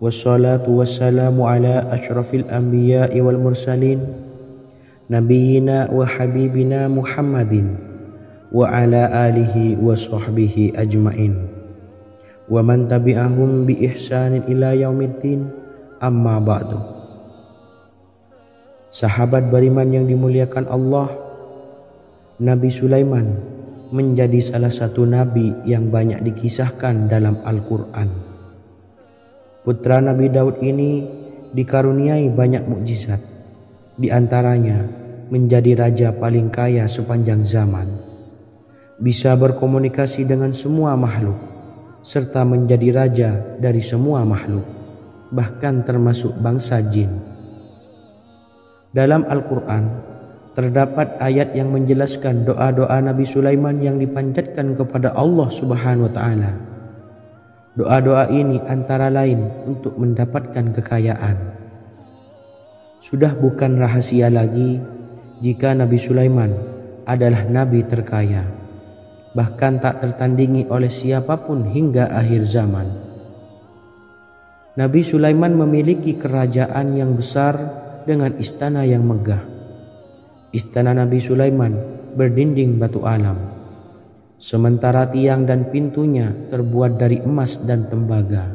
wassalatu wassalamu ala asyrafil anbiya'i wal mursalin nabiyyina wa habibina Muhammadin wa ala alihi wa sahbihi ajmain wa man tabi'ahum bi ihsanin ila yaumiddin, amma ba'du. Sahabat beriman yang dimuliakan Allah, Nabi Sulaiman menjadi salah satu nabi yang banyak dikisahkan dalam Al-Quran. Putra Nabi Daud ini dikaruniai banyak mukjizat, di antaranya menjadi raja paling kaya sepanjang zaman, bisa berkomunikasi dengan semua makhluk, serta menjadi raja dari semua makhluk, bahkan termasuk bangsa jin. Dalam Al-Quran terdapat ayat yang menjelaskan doa-doa Nabi Sulaiman yang dipanjatkan kepada Allah Subhanahu wa Ta'ala. Doa-doa ini antara lain untuk mendapatkan kekayaan. Sudah bukan rahasia lagi jika Nabi Sulaiman adalah nabi terkaya, bahkan tak tertandingi oleh siapapun hingga akhir zaman. Nabi Sulaiman memiliki kerajaan yang besar dengan istana yang megah. Istana Nabi Sulaiman berdinding batu alam, sementara tiang dan pintunya terbuat dari emas dan tembaga.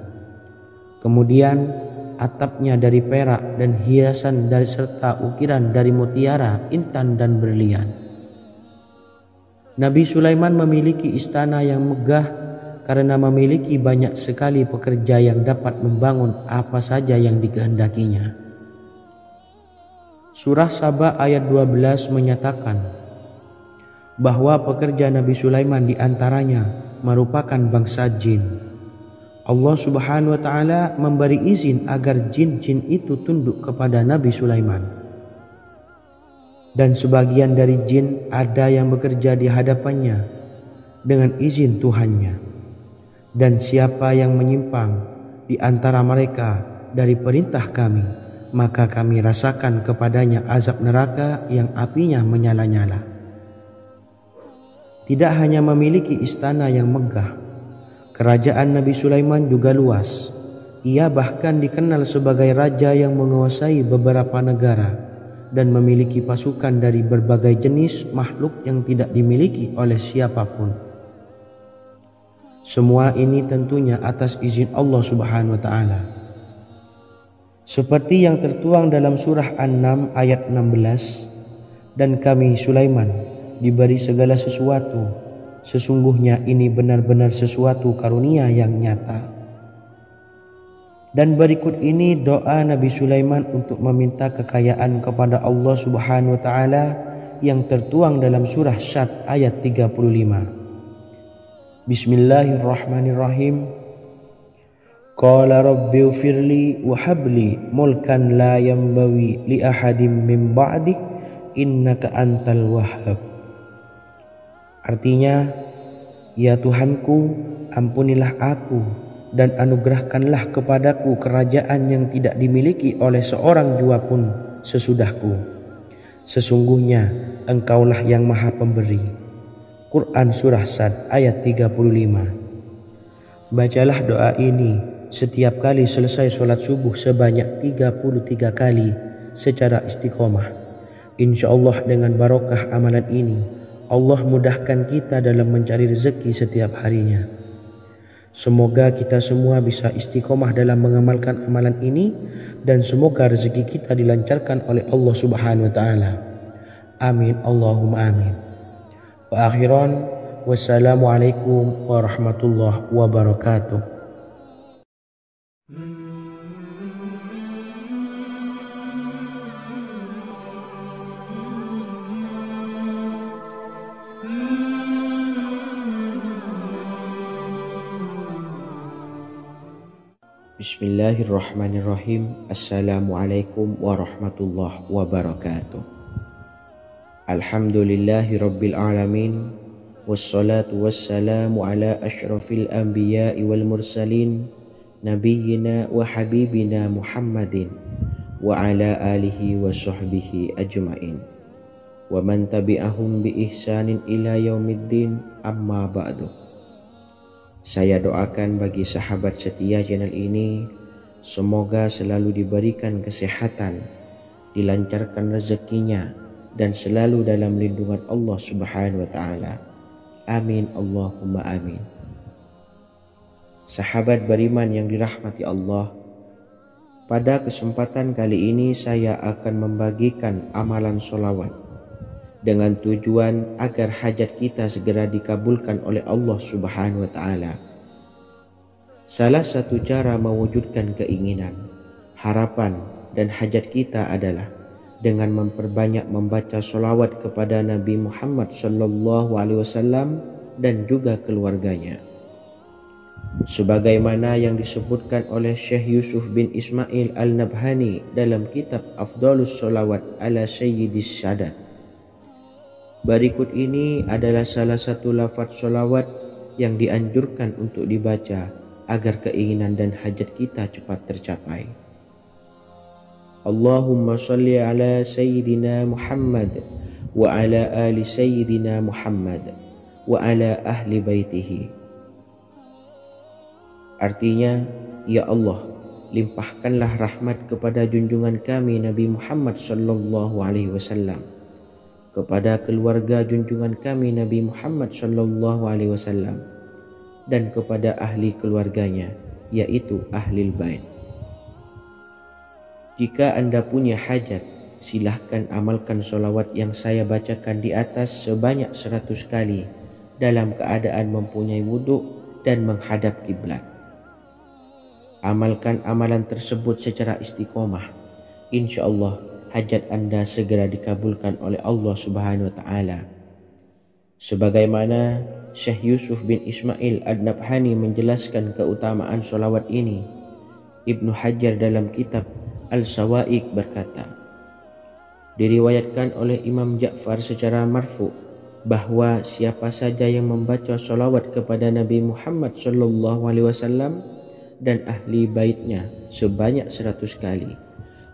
Kemudian atapnya dari perak dan hiasan dari serta ukiran dari mutiara, intan dan berlian. Nabi Sulaiman memiliki istana yang megah karena memiliki banyak sekali pekerja yang dapat membangun apa saja yang dikehendakinya. Surah Saba ayat 12 menyatakan bahwa pekerja Nabi Sulaiman diantaranya merupakan bangsa jin. Allah Subhanahu wa Ta'ala memberi izin agar jin-jin itu tunduk kepada Nabi Sulaiman. Dan sebagian dari jin ada yang bekerja di hadapannya dengan izin Tuhannya. Dan siapa yang menyimpang di antara mereka dari perintah kami, maka kami rasakan kepadanya azab neraka yang apinya menyala-nyala. Tidak hanya memiliki istana yang megah, kerajaan Nabi Sulaiman juga luas. Ia bahkan dikenal sebagai raja yang menguasai beberapa negara dan memiliki pasukan dari berbagai jenis makhluk yang tidak dimiliki oleh siapapun. Semua ini tentunya atas izin Allah Subhanahu wa Ta'ala. Seperti yang tertuang dalam surah An-Naml ayat 16, dan kami Sulaiman diberi segala sesuatu, sesungguhnya ini benar-benar sesuatu karunia yang nyata. Dan berikut ini doa Nabi Sulaiman untuk meminta kekayaan kepada Allah Subhanahu wa Ta'ala yang tertuang dalam surah Syad ayat 35. Bismillahirrahmanirrahim. Qala rabbi ufirli wa habli mulkan la yanbawi li ahadim min ba'di innaka antal wahhab. Artinya, ya Tuhanku, ampunilah aku dan anugerahkanlah kepadaku kerajaan yang tidak dimiliki oleh seorang jua pun sesudahku. Sesungguhnya Engkaulah yang Maha Pemberi. Quran Surah Sad ayat 35. Bacalah doa ini setiap kali selesai sholat subuh sebanyak 33 kali secara istiqomah. Insya Allah dengan barokah amalan ini, Allah mudahkan kita dalam mencari rezeki setiap harinya. Semoga kita semua bisa istiqomah dalam mengamalkan amalan ini, dan semoga rezeki kita dilancarkan oleh Allah Subhanahu wa Ta'ala. Amin Allahumma amin. Wa akhiran, wassalamualaikum warahmatullahi wabarakatuh. Bismillahirrahmanirrahim. Assalamualaikum warahmatullahi wabarakatuh. Alhamdulillahi rabbil alamin, wassalatu wassalamu ala asyrafil anbiya'i wal mursalin, nabiyyina wa habibina Muhammadin wa ala alihi wa sahbihi ajmain wa man tabi'ahum bi ihsanin ila yaumiddin, amma ba'du. Saya doakan bagi sahabat setia channel ini Semoga selalu diberikan kesehatan, dilancarkan rezekinya, dan selalu dalam lindungan Allah Subhanahu wa taala. Amin Allahumma amin. Sahabat beriman yang dirahmati Allah, pada kesempatan kali ini saya akan membagikan amalan sholawat dengan tujuan agar hajat kita segera dikabulkan oleh Allah Subhanahu wa taala. Salah satu cara mewujudkan keinginan, harapan, dan hajat kita adalah dengan memperbanyak membaca sholawat kepada Nabi Muhammad SAW dan juga keluarganya. Sebagaimana yang disebutkan oleh Syekh Yusuf bin Ismail Al-Nabhani dalam kitab Afdhalus Sholawat ala Sayyidis Sadat. Berikut ini adalah salah satu lafaz sholawat yang dianjurkan untuk dibaca agar keinginan dan hajat kita cepat tercapai. Allahumma salli ala Sayyidina Muhammad wa ala ali Sayyidina Muhammad wa ala ahli baitihi. Artinya, ya Allah, limpahkanlah rahmat kepada junjungan kami Nabi Muhammad sallallahu alaihi wasallam, kepada keluarga junjungan kami Nabi Muhammad sallallahu alaihi wasallam, dan kepada ahli keluarganya, yaitu ahlil bait. Jika Anda punya hajat, silahkan amalkan sholawat yang saya bacakan di atas sebanyak 100 kali dalam keadaan mempunyai wudhu dan menghadap kiblat. Amalkan amalan tersebut secara istiqomah. Insya Allah hajat Anda segera dikabulkan oleh Allah Subhanahu wa taala. Sebagaimana Syekh Yusuf bin Ismail Ad-Nabhani menjelaskan keutamaan sholawat ini, Ibnu Hajar dalam kitab Al-Sawa'iq berkata, diriwayatkan oleh Imam Ja'far secara marfu bahwa siapa saja yang membaca sholawat kepada Nabi Muhammad SAW dan ahli baitnya sebanyak 100 kali,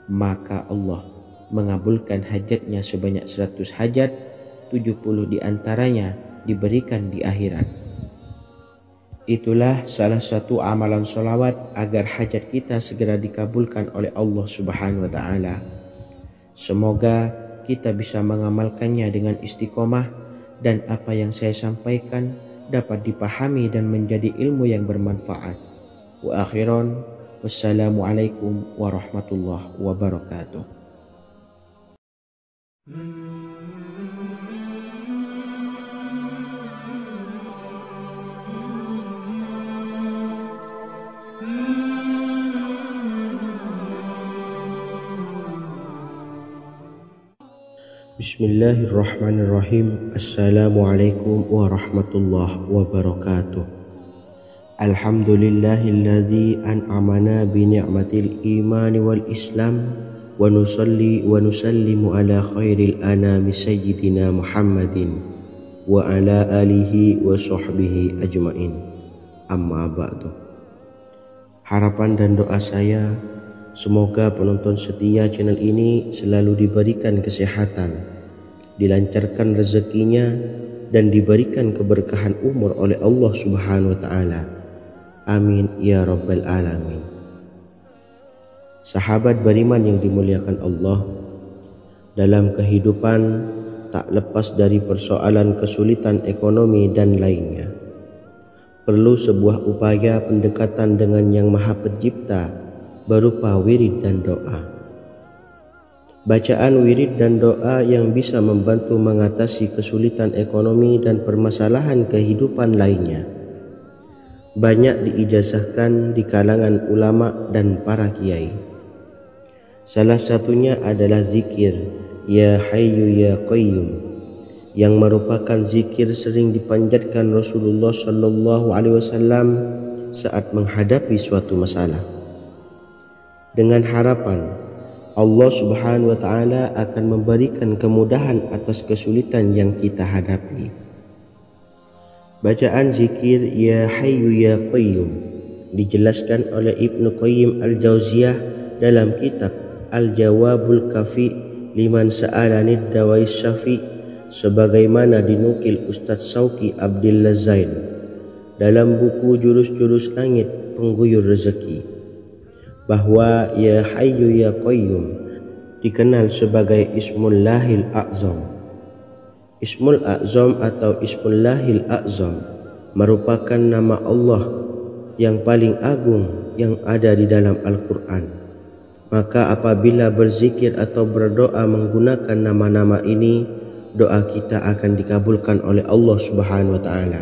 maka Allah mengabulkan hajatnya sebanyak 100 hajat, 70 diantaranya diberikan di akhirat. Itulah salah satu amalan sholawat agar hajat kita segera dikabulkan oleh Allah Subhanahu wa taala. Semoga kita bisa mengamalkannya dengan istiqomah dan apa yang saya sampaikan dapat dipahami dan menjadi ilmu yang bermanfaat. Wa akhiran, wassalamualaikum warahmatullahi wabarakatuh. Bismillahirrahmanirrahim. Assalamualaikum warahmatullahi wabarakatuh. Alhamdulillahilladzi an'amana bi ni'matil imani wal islam wa nusalli wa nusallimu ala khairil anami sayyidina Muhammadin wa ala alihi wa sahbihi ajmain. Amma ba'du. Harapan dan doa saya, semoga penonton setia channel ini selalu diberikan kesehatan, dilancarkan rezekinya, dan diberikan keberkahan umur oleh Allah Subhanahu wa taala. Amin ya rabbal alamin. Sahabat beriman yang dimuliakan Allah, dalam kehidupan tak lepas dari persoalan kesulitan ekonomi dan lainnya. Perlu sebuah upaya pendekatan dengan Yang Maha Pencipta berupa wirid dan doa. Bacaan wirid dan doa yang bisa membantu mengatasi kesulitan ekonomi dan permasalahan kehidupan lainnya banyak diijazahkan di kalangan ulama dan para kiai. Salah satunya adalah zikir Ya Hayyu Ya Qayyum, yang merupakan zikir sering dipanjatkan Rasulullah SAW saat menghadapi suatu masalah, dengan harapan Allah Subhanahu wa taala akan memberikan kemudahan atas kesulitan yang kita hadapi. Bacaan zikir Ya Hayyu Ya Qayyum dijelaskan oleh Ibnu Qayyim Al-Jauziyah dalam kitab Al-Jawabul Kafi liman sa'alanid dawais syafi, sebagaimana dinukil Ustadz Sauki Abdillah Zain dalam buku Jurus-Jurus Langit Pengguyur Rezeki. bahwa Ya Hayyu Ya Qayyum dikenal sebagai Ismullahil A'zam. Ismul A'zam atau Ismullahil A'zam merupakan nama Allah yang paling agung yang ada di dalam Al-Quran. Maka apabila berzikir atau berdoa menggunakan nama-nama ini, doa kita akan dikabulkan oleh Allah Subhanahu wa Ta'ala.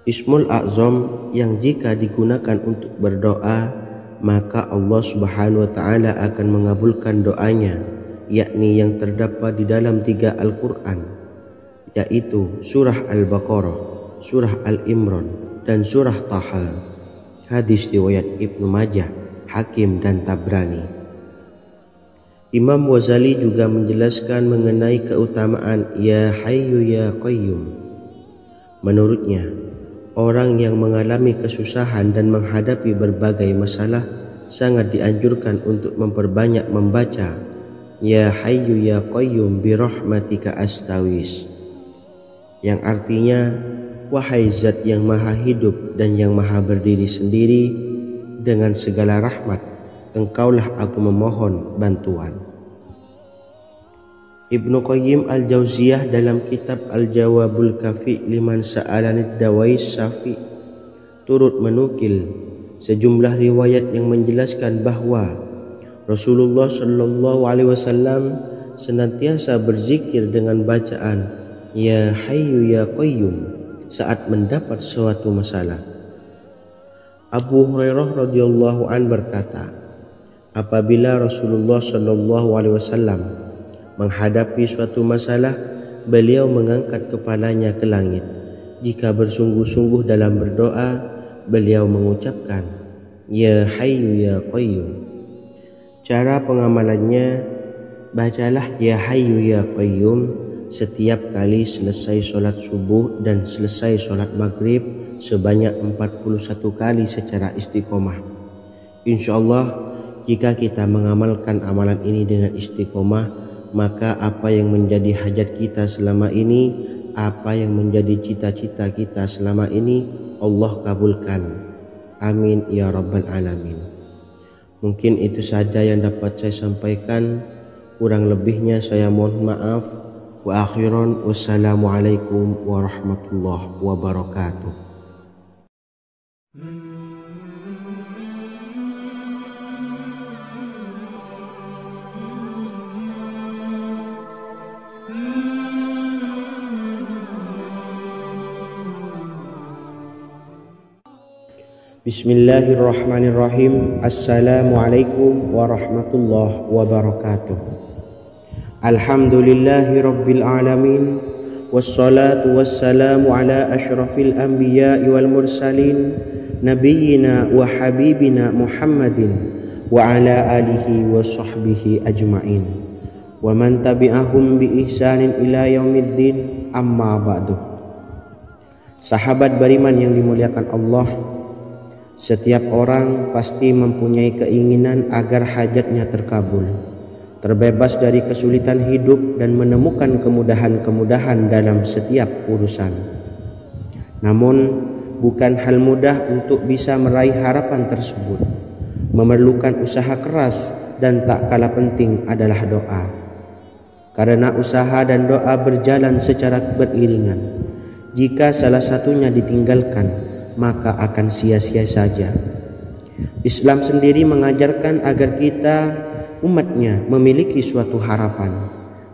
Ismul A'zam yang jika digunakan untuk berdoa, maka Allah Subhanahu wa Ta'ala akan mengabulkan doanya, yakni yang terdapat di dalam 3 Al-Quran, yaitu surah Al-Baqarah, surah Al-Imran, dan surah Taha. Hadis riwayat Ibnu Majah, Hakim, dan Tabrani. Imam Ghazali juga menjelaskan mengenai keutamaan Ya Hayyu Ya Qayyum. Menurutnya, orang yang mengalami kesusahan dan menghadapi berbagai masalah sangat dianjurkan untuk memperbanyak membaca Ya Hayyu Ya Qayyum bi rahmatika astawis, yang artinya, wahai Zat yang maha hidup dan yang maha berdiri sendiri, dengan segala rahmat engkaulah aku memohon bantuan. Ibnu Qayyim Al-Jauziyah dalam kitab Al-Jawabul Kafi liman sa'alanid dawais syafi turut menukil sejumlah riwayat yang menjelaskan bahwa Rasulullah Shallallahu Alaihi Wasallam senantiasa berzikir dengan bacaan Ya Hayyu Ya Qayyum saat mendapat suatu masalah. Abu Hurairah radhiyallahu an berkata, apabila Rasulullah Shallallahu Alaihi Wasallam menghadapi suatu masalah, beliau mengangkat kepalanya ke langit. Jika bersungguh-sungguh dalam berdoa, beliau mengucapkan Ya Hayyu Ya Qayyum. Cara pengamalannya, bacalah Ya Hayyu Ya Qayyum setiap kali selesai sholat subuh dan selesai sholat maghrib sebanyak 41 kali secara istiqomah. Insyaallah, jika kita mengamalkan amalan ini dengan istiqomah, maka apa yang menjadi hajat kita selama ini, apa yang menjadi cita-cita kita selama ini, Allah kabulkan. Amin ya rabbal alamin. Mungkin itu saja yang dapat saya sampaikan. Kurang lebihnya saya mohon maaf. Wa akhiran, wassalamualaikum warahmatullahi wabarakatuh. Bismillahirrahmanirrahim. Assalamualaikum warahmatullahi wabarakatuh. Alhamdulillahi rabbil alamin, wassalatu wassalamu ala ashrafil anbiya'i wal mursalin, nabiyyina wa habibina Muhammadin wa ala alihi wa sahbihi ajma'in, wa man tabi'ahum bi ihsanin ila yaumiddin, amma ba'du. Sahabat beriman yang dimuliakan Allah, setiap orang pasti mempunyai keinginan agar hajatnya terkabul, terbebas dari kesulitan hidup dan menemukan kemudahan-kemudahan dalam setiap urusan. Namun, bukan hal mudah untuk bisa meraih harapan tersebut. Memerlukan usaha keras dan tak kalah penting adalah doa. Karena usaha dan doa berjalan secara beriringan. Jika salah satunya ditinggalkan, maka akan sia-sia saja. Islam sendiri mengajarkan agar kita umatnya memiliki suatu harapan,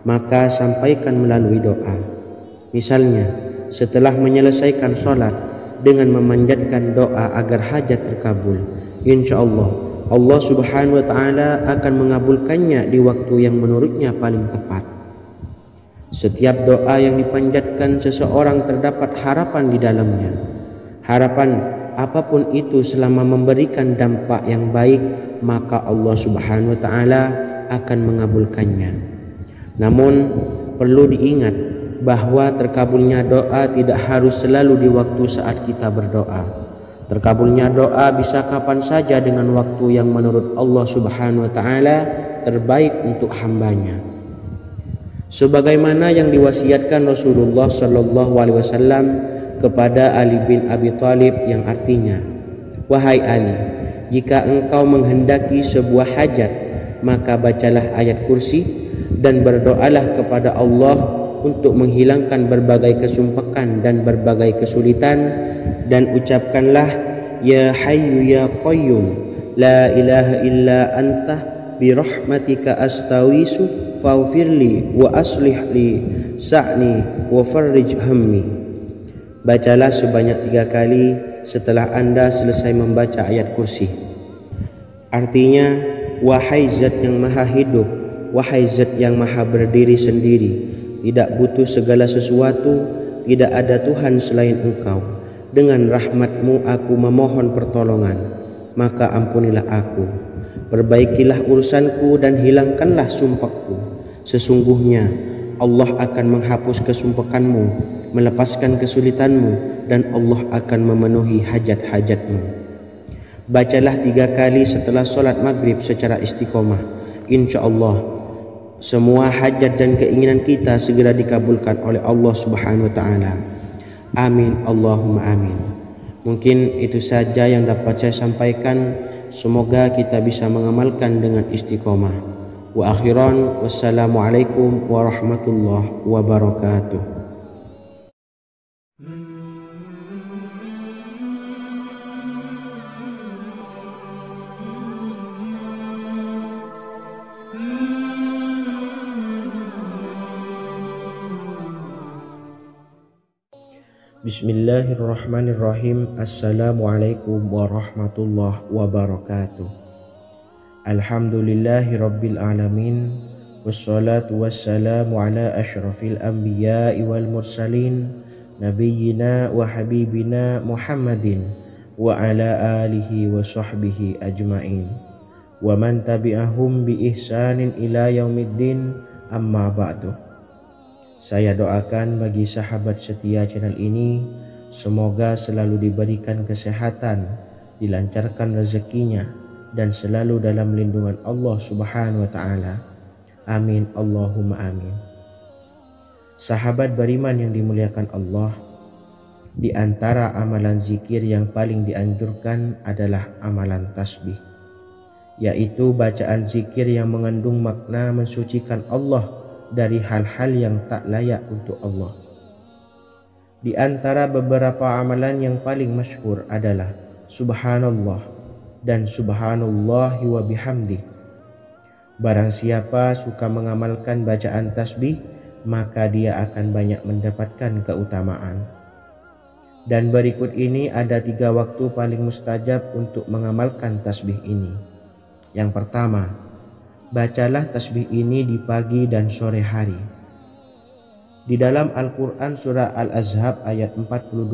maka sampaikan melalui doa. Misalnya, setelah menyelesaikan sholat dengan memanjatkan doa agar hajat terkabul, insyaallah Allah Subhanahu wa Ta'ala akan mengabulkannya di waktu yang menurutnya paling tepat. Setiap doa yang dipanjatkan seseorang terdapat harapan di dalamnya. Harapan apapun itu selama memberikan dampak yang baik, maka Allah Subhanahu wa Ta'ala akan mengabulkannya. Namun perlu diingat bahwa terkabulnya doa tidak harus selalu di waktu saat kita berdoa. Terkabulnya doa bisa kapan saja dengan waktu yang menurut Allah Subhanahu wa Ta'ala terbaik untuk hambanya. Sebagaimana yang diwasiatkan Rasulullah Shallallahu Alaihi Wasallam kepada Ali bin Abi Thalib, yang artinya, wahai Ali, jika engkau menghendaki sebuah hajat, maka bacalah ayat kursi dan berdoalah kepada Allah untuk menghilangkan berbagai kesumpakan dan berbagai kesulitan, dan ucapkanlah ya hayyu ya qayyum la ilaha illa anta birahmatika astawisu faghfirli wa aslih li sa'ni wa farrij hammi. Bacalah sebanyak 3 kali setelah Anda selesai membaca ayat kursi. Artinya, wahai zat yang maha hidup, wahai zat yang maha berdiri sendiri, tidak butuh segala sesuatu, tidak ada Tuhan selain Engkau. Dengan rahmat-Mu aku memohon pertolongan, maka ampunilah aku. Perbaikilah urusanku dan hilangkanlah sumpahku. Sesungguhnya Allah akan menghapus kesumpakanmu, melepaskan kesulitanmu, dan Allah akan memenuhi hajat-hajatmu. Bacalah 3 kali setelah solat maghrib secara istiqomah. Insya Allah semua hajat dan keinginan kita segera dikabulkan oleh Allah Subhanahu wa Ta'ala. Amin Allahumma amin. Mungkin itu saja yang dapat saya sampaikan. Semoga kita bisa mengamalkan dengan istiqomah. Wa akhiran, wassalamualaikum warahmatullahi wabarakatuh. Bismillahirrahmanirrahim. Assalamualaikum warahmatullahi wabarakatuh. Alhamdulillahi rabbil alamin. Wassalatu wassalamu ala ashrafil anbiya'i wal mursalin, nabiyyina wa habibina Muhammadin wa ala alihi wa sahbihi ajma'in, wa man tabi'ahum bi ihsanin ila yaumiddin, amma ba'du. Saya doakan bagi sahabat setia channel ini, semoga selalu diberikan kesehatan, dilancarkan rezekinya, dan selalu dalam lindungan Allah Subhanahu wa Ta'ala. Amin Allahumma amin. Sahabat beriman yang dimuliakan Allah, di antara amalan zikir yang paling dianjurkan adalah amalan tasbih, yaitu bacaan zikir yang mengandung makna mensucikan Allah dari hal-hal yang tak layak untuk Allah. Di antara beberapa amalan yang paling masyhur adalah Subhanallah dan Subhanallahi wa bihamdih. Barang siapa suka mengamalkan bacaan tasbih, maka dia akan banyak mendapatkan keutamaan. Dan berikut ini ada 3 waktu paling mustajab untuk mengamalkan tasbih ini. Yang pertama, bacalah tasbih ini di pagi dan sore hari. Di dalam Al-Quran surah Al-Ahzab ayat 42,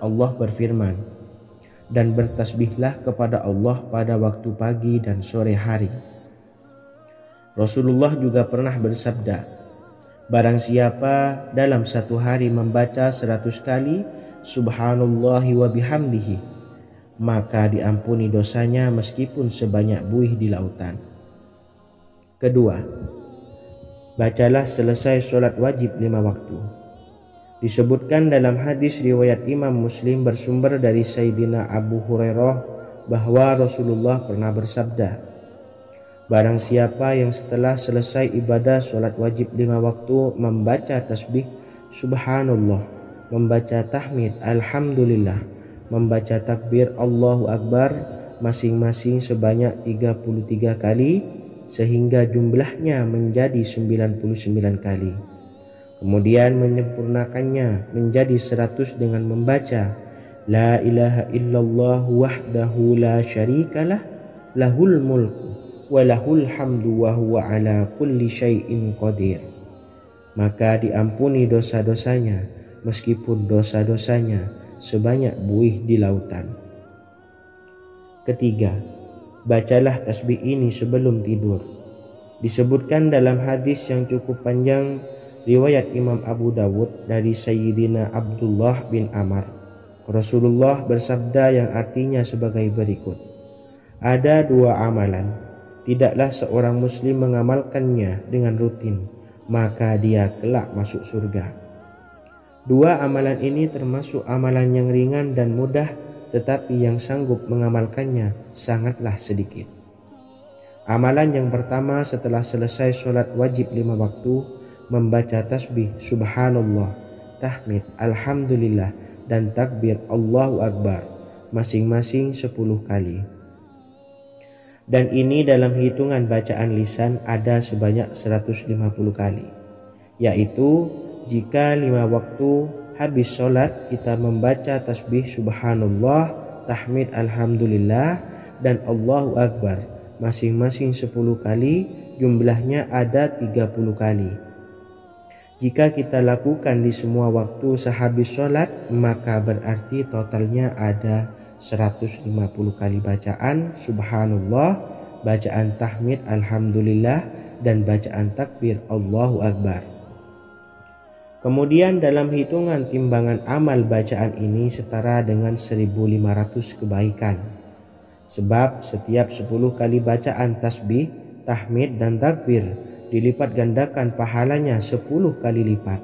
Allah berfirman, dan bertasbihlah kepada Allah pada waktu pagi dan sore hari. Rasulullah juga pernah bersabda, barang siapa dalam satu hari membaca 100 kali Subhanallahi wa bihamdihi, maka diampuni dosanya meskipun sebanyak buih di lautan. Kedua, bacalah selesai sholat wajib 5 waktu. Disebutkan dalam hadis riwayat Imam Muslim bersumber dari Sayyidina Abu Hurairah bahwa Rasulullah pernah bersabda, barang siapa yang setelah selesai ibadah sholat wajib 5 waktu membaca tasbih Subhanallah, membaca tahmid Alhamdulillah, membaca takbir Allahu Akbar masing-masing sebanyak 33 kali, sehingga jumlahnya menjadi 99 kali. Kemudian menyempurnakannya menjadi 100 dengan membaca La ilaha illallah wahdahu la syarikalah lahul mulku wa lahul hamdu wa huwa ala kulli syai'in qadir. Maka diampuni dosa-dosanya meskipun dosa-dosanya sebanyak buih di lautan. Ketiga, bacalah tasbih ini sebelum tidur. Disebutkan dalam hadis yang cukup panjang riwayat Imam Abu Dawud dari Sayyidina Abdullah bin Amr, Rasulullah bersabda yang artinya sebagai berikut, ada 2 amalan, tidaklah seorang muslim mengamalkannya dengan rutin, maka dia kelak masuk surga. 2 amalan ini termasuk amalan yang ringan dan mudah, tetapi yang sanggup mengamalkannya sangatlah sedikit. Amalan yang pertama setelah selesai sholat wajib 5 waktu, membaca tasbih subhanallah, tahmid, alhamdulillah, dan takbir Allahu Akbar masing-masing 10 kali. Dan ini dalam hitungan bacaan lisan ada sebanyak 150 kali, yaitu jika 5 waktu habis sholat kita membaca tasbih subhanallah, tahmid, alhamdulillah, dan Allahu Akbar masing-masing 10 kali, jumlahnya ada 30 kali. Jika kita lakukan di semua waktu sehabis sholat, maka berarti totalnya ada 150 kali bacaan subhanallah, bacaan tahmid alhamdulillah, dan bacaan takbir Allahu Akbar. Kemudian dalam hitungan timbangan amal bacaan ini setara dengan 1500 kebaikan. Sebab setiap 10 kali bacaan tasbih, tahmid, dan takbir dilipat gandakan pahalanya 10 kali lipat.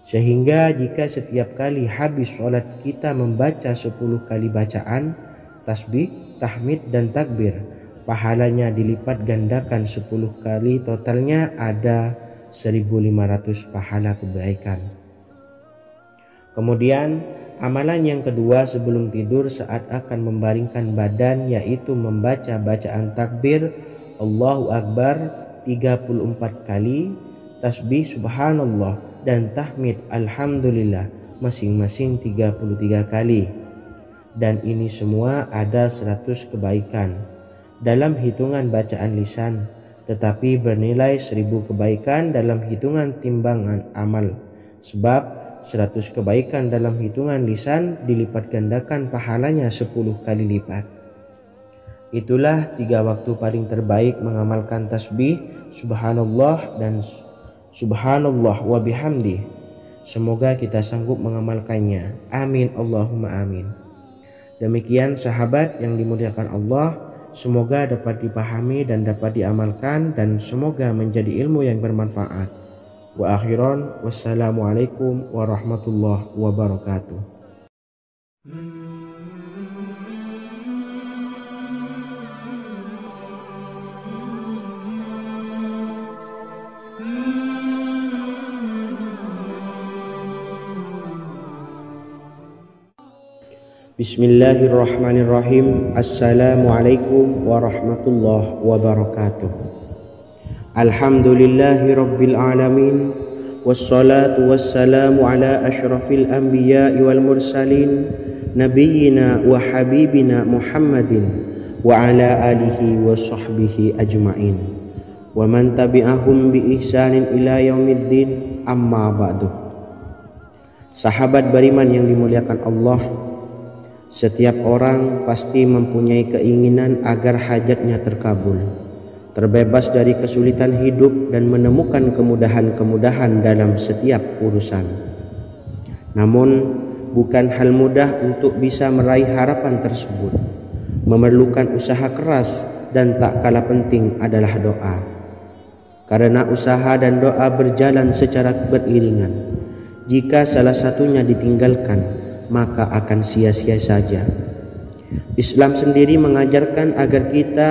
Sehingga jika setiap kali habis sholat kita membaca 10 kali bacaan tasbih, tahmid, dan takbir, pahalanya dilipat gandakan 10 kali, totalnya ada 1500 pahala kebaikan. Kemudian amalan yang kedua sebelum tidur saat akan membaringkan badan, yaitu membaca bacaan takbir Allahu Akbar 34 kali, tasbih subhanallah, dan tahmid alhamdulillah masing-masing 33 kali. Dan ini semua ada 100 kebaikan dalam hitungan bacaan lisan, tetapi bernilai 1000 kebaikan dalam hitungan timbangan amal. Sebab 100 kebaikan dalam hitungan lisan dilipat gandakan pahalanya 10 kali lipat. Itulah 3 waktu paling terbaik mengamalkan tasbih subhanallah dan subhanallah wa bihamdih. Semoga kita sanggup mengamalkannya. Amin Allahumma amin. Demikian sahabat yang dimuliakan Allah, semoga dapat dipahami dan dapat diamalkan, dan semoga menjadi ilmu yang bermanfaat. Wa akhiran, wassalamualaikum warahmatullahi wabarakatuh. Bismillahirrahmanirrahim. Assalamualaikum warahmatullahi wabarakatuh. Alhamdulillahi rabbil alamin, wassalatu wassalamu ala ashrafil anbiya'i wal mursalin, nabiyyina wa habibina Muhammadin wa ala alihi wa sahbihi ajma'in, wa man tabi'ahum bi ihsanin ila yaumiddin, amma ba'du. Sahabat beriman yang dimuliakan Allah, setiap orang pasti mempunyai keinginan agar hajatnya terkabul, terbebas dari kesulitan hidup, dan menemukan kemudahan-kemudahan dalam setiap urusan. Namun bukan hal mudah untuk bisa meraih harapan tersebut. Memerlukan usaha keras, dan tak kalah penting adalah doa. Karena usaha dan doa berjalan secara beriringan. Jika salah satunya ditinggalkan, maka akan sia-sia saja. Islam sendiri mengajarkan agar kita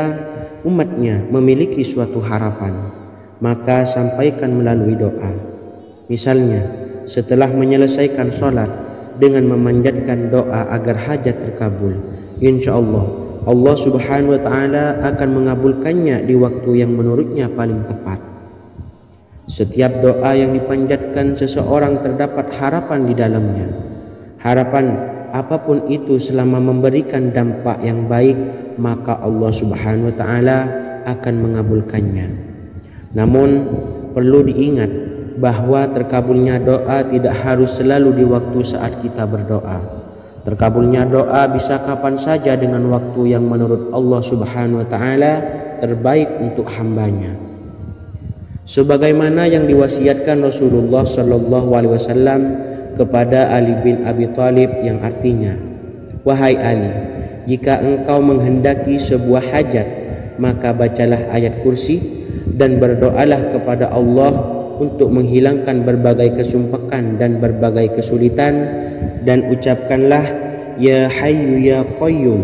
umatnya memiliki suatu harapan, maka sampaikan melalui doa. Misalnya setelah menyelesaikan sholat dengan memanjatkan doa agar hajat terkabul, insya Allah subhanahu wa ta'ala akan mengabulkannya di waktu yang menurutnya paling tepat. Setiap doa yang dipanjatkan seseorang terdapat harapan di dalamnya. Harapan apapun itu selama memberikan dampak yang baik, maka Allah subhanahu wa ta'ala akan mengabulkannya. Namun perlu diingat bahwa terkabulnya doa tidak harus selalu di waktu saat kita berdoa. Terkabulnya doa bisa kapan saja dengan waktu yang menurut Allah subhanahu wa ta'ala terbaik untuk hambanya. Sebagaimana yang diwasiatkan Rasulullah sallallahu alaihi wasallam kepada Ali bin Abi Thalib, yang artinya, wahai Ali, jika engkau menghendaki sebuah hajat, maka bacalah ayat kursi dan berdoalah kepada Allah untuk menghilangkan berbagai kesumpakan dan berbagai kesulitan, dan ucapkanlah ya hayyu ya qayyum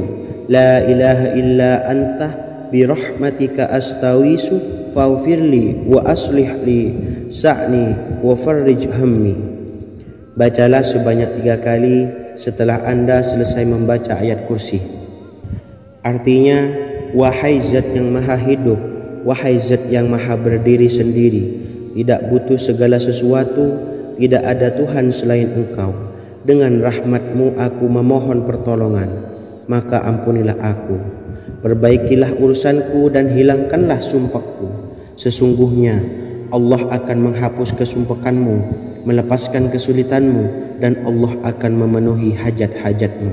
la ilaha illa anta birahmatika astawisu faghfirli wa aslih li sa'ni wa farrij hammi. Bacalah sebanyak 3 kali setelah Anda selesai membaca ayat kursi. Artinya, wahai zat yang maha hidup, wahai zat yang maha berdiri sendiri, tidak butuh segala sesuatu, tidak ada Tuhan selain Engkau. Dengan rahmat-Mu aku memohon pertolongan, maka ampunilah aku. Perbaikilah urusanku dan hilangkanlah sumpahku. Sesungguhnya Allah akan menghapus kesumpahanmu, melepaskan kesulitanmu, dan Allah akan memenuhi hajat-hajatmu.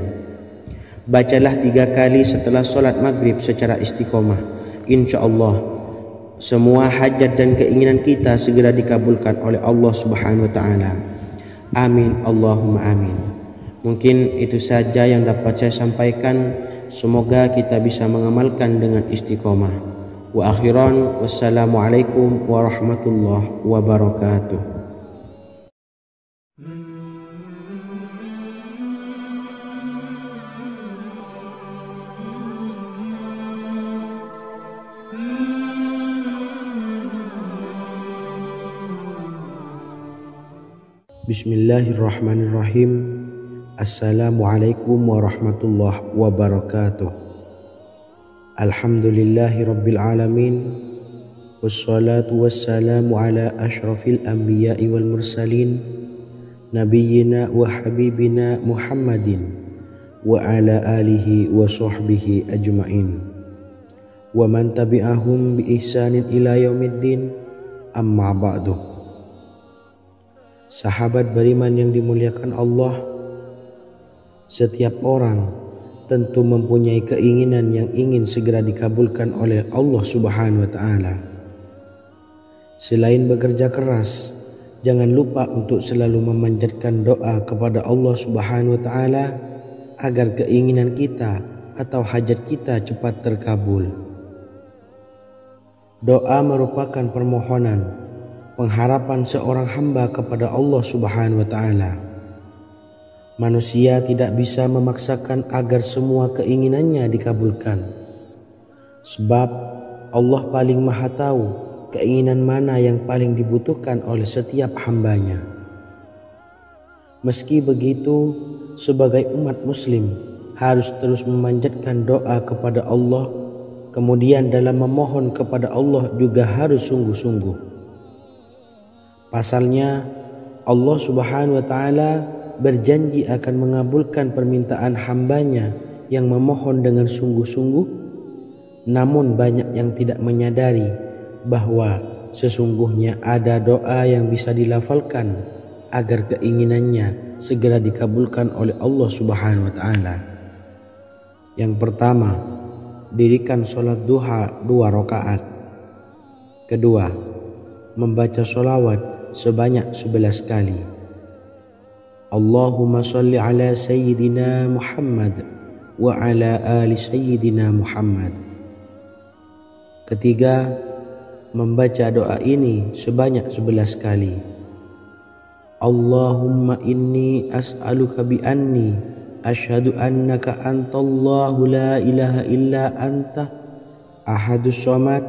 Bacalah 3 kali setelah solat maghrib secara istiqomah. Insya Allah semua hajat dan keinginan kita segera dikabulkan oleh Allah Subhanahu wa Ta'ala. Amin Allahumma amin. Mungkin itu saja yang dapat saya sampaikan. Semoga kita bisa mengamalkan dengan istiqomah. Wa akhiran, wassalamualaikum warahmatullahi wabarakatuh. Bismillahirrahmanirrahim. Assalamualaikum warahmatullahi wabarakatuh. Alhamdulillahi rabbil alamin. Wassalatu wassalamu ala ashrafil anbiya'i wal mursalin, nabiyyina wa habibina Muhammadin wa ala alihi wa sahbihi ajma'in wa man tabi'ahum bi ihsanin ila yaumiddin, amma ba'du. Sahabat beriman yang dimuliakan Allah, setiap orang tentu mempunyai keinginan yang ingin segera dikabulkan oleh Allah Subhanahu wa Ta'ala. Selain bekerja keras, jangan lupa untuk selalu memanjatkan doa kepada Allah Subhanahu wa Ta'ala agar keinginan kita atau hajat kita cepat terkabul. Doa merupakan permohonan, pengharapan seorang hamba kepada Allah Subhanahu wa Ta'ala. Manusia tidak bisa memaksakan agar semua keinginannya dikabulkan, sebab Allah paling maha tahu keinginan mana yang paling dibutuhkan oleh setiap hambanya. Meski begitu, sebagai umat muslim harus terus memanjatkan doa kepada Allah, kemudian dalam memohon kepada Allah juga harus sungguh-sungguh. Pasalnya Allah Subhanahu wa Ta'ala berjanji akan mengabulkan permintaan hambanya yang memohon dengan sungguh-sungguh. Namun banyak yang tidak menyadari bahwa sesungguhnya ada doa yang bisa dilafalkan agar keinginannya segera dikabulkan oleh Allah Subhanahu wa Ta'ala. Yang pertama, dirikan sholat duha 2 rakaat. Kedua, membaca sholawat sebanyak 11 kali. Allahumma salli ala Sayyidina Muhammad wa ala ali Sayyidina Muhammad. Ketiga, membaca doa ini sebanyak 11 kali. Allahumma inni as'aluka bi anni asyhadu annaka antallahu la ilaha illa anta ahadus samad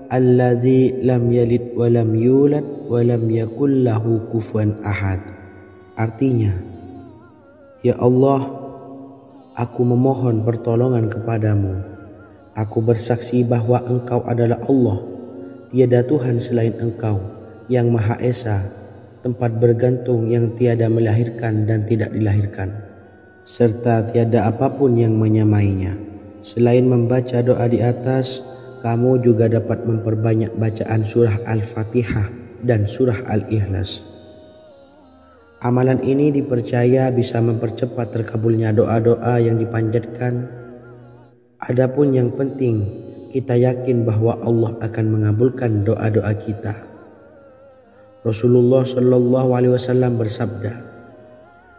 allazi lam yalid wa lam yulad wa lam yakul lahu kufuwan ahad. Artinya, ya Allah, aku memohon pertolongan kepadamu. Aku bersaksi bahwa Engkau adalah Allah, tiada Tuhan selain Engkau, yang Maha Esa, tempat bergantung yang tiada melahirkan dan tidak dilahirkan, serta tiada apapun yang menyamainya. Selain membaca doa di atas, kamu juga dapat memperbanyak bacaan surah Al-Fatihah dan surah Al-Ikhlas. Amalan ini dipercaya bisa mempercepat terkabulnya doa-doa yang dipanjatkan. Adapun yang penting, kita yakin bahwa Allah akan mengabulkan doa-doa kita. Rasulullah Shallallahu Alaihi Wasallam bersabda,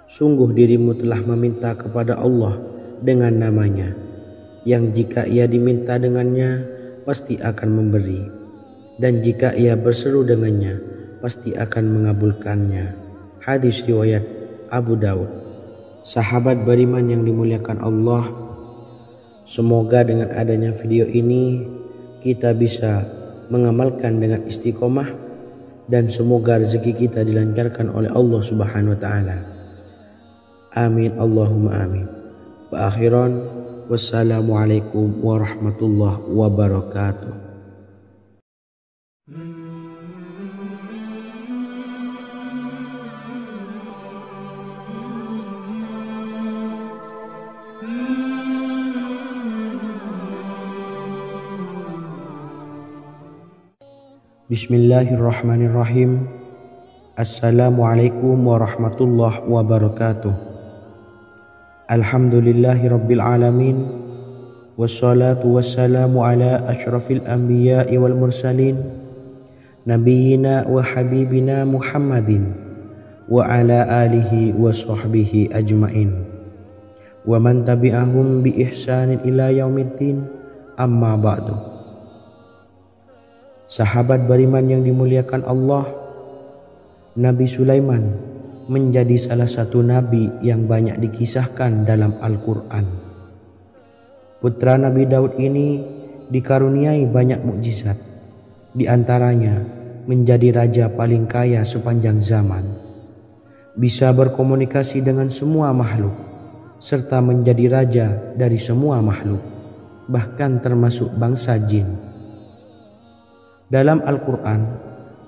sungguh dirimu telah meminta kepada Allah dengan namanya, yang jika ia diminta dengannya, pasti akan memberi, dan jika ia berseru dengannya, pasti akan mengabulkannya. Hadis riwayat Abu Daud. Sahabat beriman yang dimuliakan Allah, semoga dengan adanya video ini kita bisa mengamalkan dengan istiqomah dan semoga rezeki kita dilancarkan oleh Allah Subhanahu wa taala. Amin Allahumma amin. Wa akhiran, wassalamualaikum warahmatullahi wabarakatuh. Bismillahirrahmanirrahim. Assalamualaikum warahmatullahi wabarakatuh. Alhamdulillahirabbil alamin. Wassalatu wassalamu ala asyrafil anbiya'i wal mursalin nabiyyina wa habibina Muhammadin wa ala alihi wa sahbihi ajmain wa man tabi'ahum bi ihsanin ila yaumiddin, amma ba'du. Sahabat beriman yang dimuliakan Allah, Nabi Sulaiman menjadi salah satu nabi yang banyak dikisahkan dalam Al-Quran. Putra Nabi Daud ini dikaruniai banyak mukjizat, di antaranya menjadi raja paling kaya sepanjang zaman, bisa berkomunikasi dengan semua makhluk, serta menjadi raja dari semua makhluk, bahkan termasuk bangsa jin. Dalam Al-Quran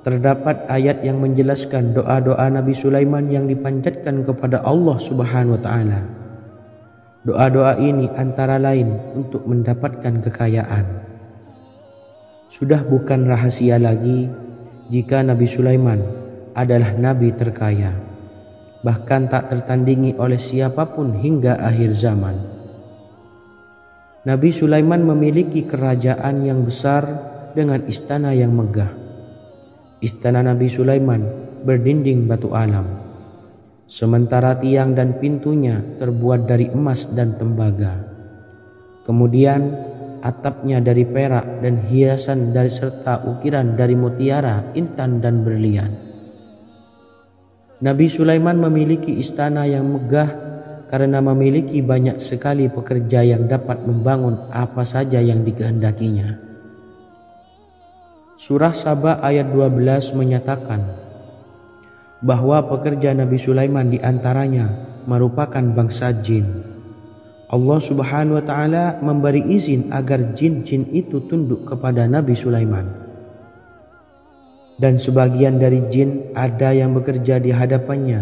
terdapat ayat yang menjelaskan doa-doa Nabi Sulaiman yang dipanjatkan kepada Allah Subhanahu wa taala. Doa-doa ini antara lain untuk mendapatkan kekayaan. Sudah bukan rahasia lagi jika Nabi Sulaiman adalah nabi terkaya, bahkan tak tertandingi oleh siapapun hingga akhir zaman. Nabi Sulaiman memiliki kerajaan yang besar dengan istana yang megah. Istana Nabi Sulaiman berdinding batu alam, sementara tiang dan pintunya terbuat dari emas dan tembaga. Kemudian atapnya dari perak dan hiasan dari serta ukiran dari mutiara, intan dan berlian. Nabi Sulaiman memiliki istana yang megah karena memiliki banyak sekali pekerja yang dapat membangun apa saja yang dikehendakinya. Surah Saba ayat 12 menyatakan bahwa pekerja Nabi Sulaiman diantaranya merupakan bangsa jin. Allah Subhanahu wa taala memberi izin agar jin-jin itu tunduk kepada Nabi Sulaiman. Dan sebagian dari jin ada yang bekerja di hadapannya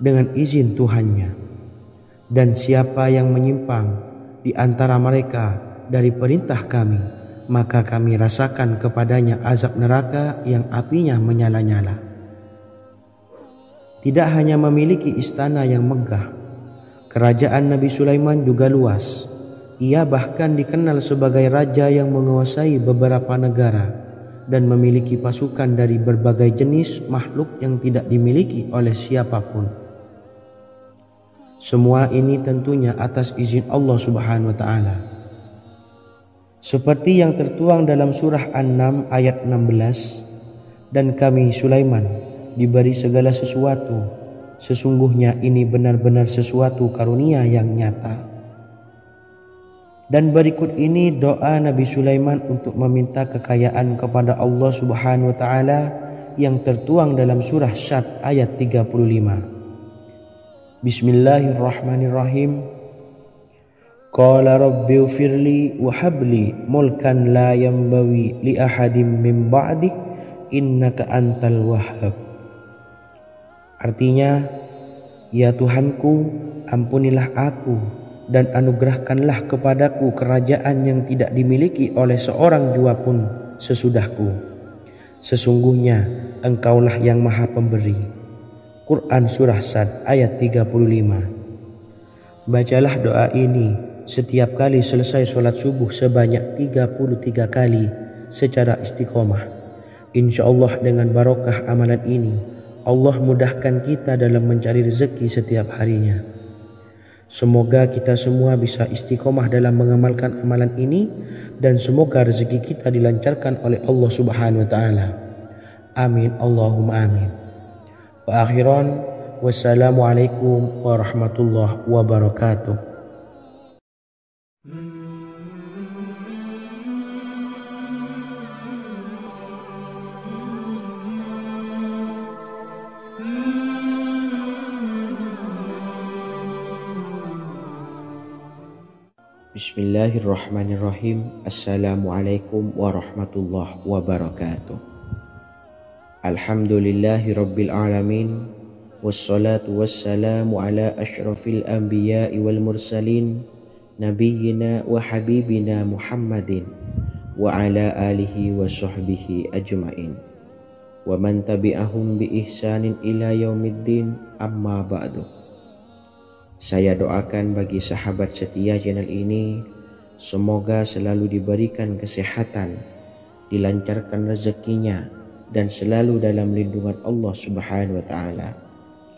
dengan izin Tuhannya. Dan siapa yang menyimpang di antara mereka dari perintah kami, maka kami rasakan kepadanya azab neraka yang apinya menyala-nyala. Tidak hanya memiliki istana yang megah, kerajaan Nabi Sulaiman juga luas. Ia bahkan dikenal sebagai raja yang menguasai beberapa negara dan memiliki pasukan dari berbagai jenis makhluk yang tidak dimiliki oleh siapapun. Semua ini tentunya atas izin Allah Subhanahu wa taala. Seperti yang tertuang dalam surah An-Naml ayat 16, dan kami Sulaiman diberi segala sesuatu, sesungguhnya ini benar-benar sesuatu karunia yang nyata. Dan berikut ini doa Nabi Sulaiman untuk meminta kekayaan kepada Allah Subhanahu wa taala yang tertuang dalam surah Syad ayat 35. Bismillahirrahmanirrahim. Qala rabbi ufirli wa habli mulkan la yanbawi li ahadim min ba'di innaka antal wahhab. Artinya, ya Tuhanku, ampunilah aku dan anugerahkanlah kepadaku kerajaan yang tidak dimiliki oleh seorang jua pun sesudahku. Sesungguhnya Engkaulah yang Maha Pemberi. Quran Surah Sad ayat 35. Bacalah doa ini setiap kali selesai sholat subuh sebanyak 33 kali secara istiqomah. Insya Allah dengan barokah amalan ini, Allah mudahkan kita dalam mencari rezeki setiap harinya. Semoga kita semua bisa istiqomah dalam mengamalkan amalan ini dan semoga rezeki kita dilancarkan oleh Allah Subhanahu wa taala. Amin Allahumma amin. Wa akhiran, Wassalamualaikum warahmatullahi wabarakatuh. Bismillahirrahmanirrahim. Assalamualaikum warahmatullahi wabarakatuh. Alhamdulillahi rabbil alamin. Wassalatu wassalamu ala ashrafil anbiya'i wal mursalin, nabiyyina wa habibina Muhammadin wa ala alihi wa sahbihi ajma'in wa man tabi'ahum bi ihsanin ila yaumiddin, amma ba'du. Saya doakan bagi sahabat setia channel ini, semoga selalu diberikan kesehatan, dilancarkan rezekinya, dan selalu dalam lindungan Allah Subhanahu wa Ta'ala.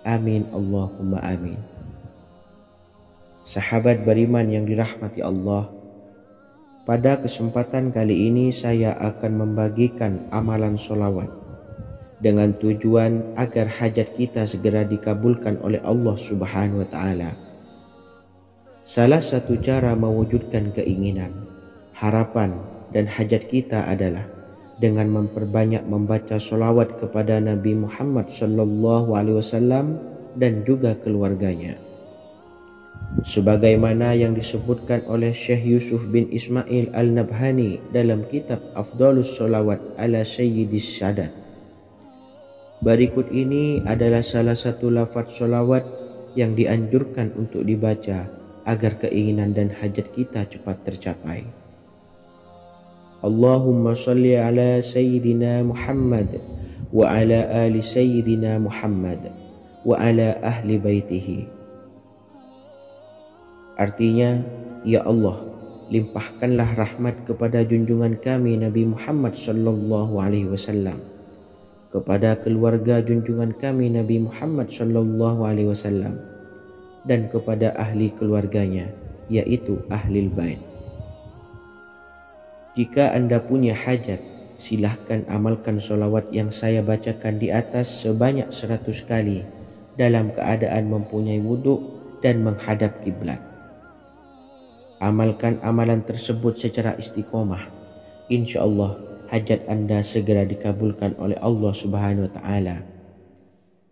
Amin Allahumma amin. Sahabat beriman yang dirahmati Allah, pada kesempatan kali ini saya akan membagikan amalan sholawat dengan tujuan agar hajat kita segera dikabulkan oleh Allah Subhanahu wa Ta'ala. Salah satu cara mewujudkan keinginan, harapan, dan hajat kita adalah dengan memperbanyak membaca sholawat kepada Nabi Muhammad SAW dan juga keluarganya. Sebagaimana yang disebutkan oleh Syekh Yusuf bin Ismail Al-Nabhani dalam kitab Afdhalus Sholawat ala Sayyidis Sadat. Berikut ini adalah salah satu lafaz sholawat yang dianjurkan untuk dibaca agar keinginan dan hajat kita cepat tercapai. Allahumma salli ala Sayyidina Muhammad wa ala ali Sayyidina Muhammad wa ala ahli baitihi. Artinya, ya Allah, limpahkanlah rahmat kepada junjungan kami Nabi Muhammad sallallahu alaihi wasallam, kepada keluarga junjungan kami Nabi Muhammad sallallahu alaihi wasallam, dan kepada ahli keluarganya, yaitu ahlil bait. Jika Anda punya hajat, silahkan amalkan sholawat yang saya bacakan di atas sebanyak 100 kali dalam keadaan mempunyai wudhu dan menghadap kiblat. Amalkan amalan tersebut secara istiqomah. Insya Allah hajat Anda segera dikabulkan oleh Allah Subhanahu wa Ta'ala.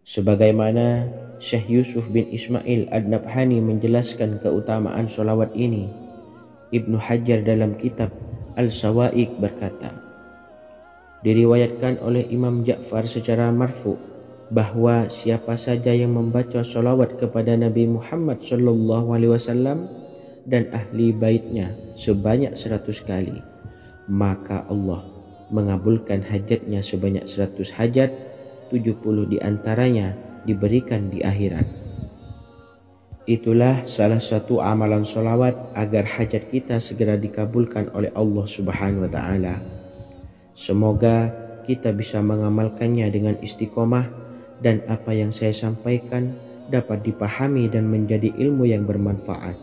Sebagaimana Syekh Yusuf bin Ismail Ad-Nabhani menjelaskan keutamaan sholawat ini, Ibnu Hajar dalam kitab Al-Sawa'iq berkata, diriwayatkan oleh Imam Ja'far secara marfu bahwa siapa saja yang membaca sholawat kepada Nabi Muhammad SAW dan ahli baitnya sebanyak 100 kali, maka Allah mengabulkan hajatnya sebanyak 100 hajat, 70 diantaranya diberikan di akhirat. Itulah salah satu amalan sholawat agar hajat kita segera dikabulkan oleh Allah Subhanahu wa Ta'ala. Semoga kita bisa mengamalkannya dengan istiqomah dan apa yang saya sampaikan dapat dipahami dan menjadi ilmu yang bermanfaat.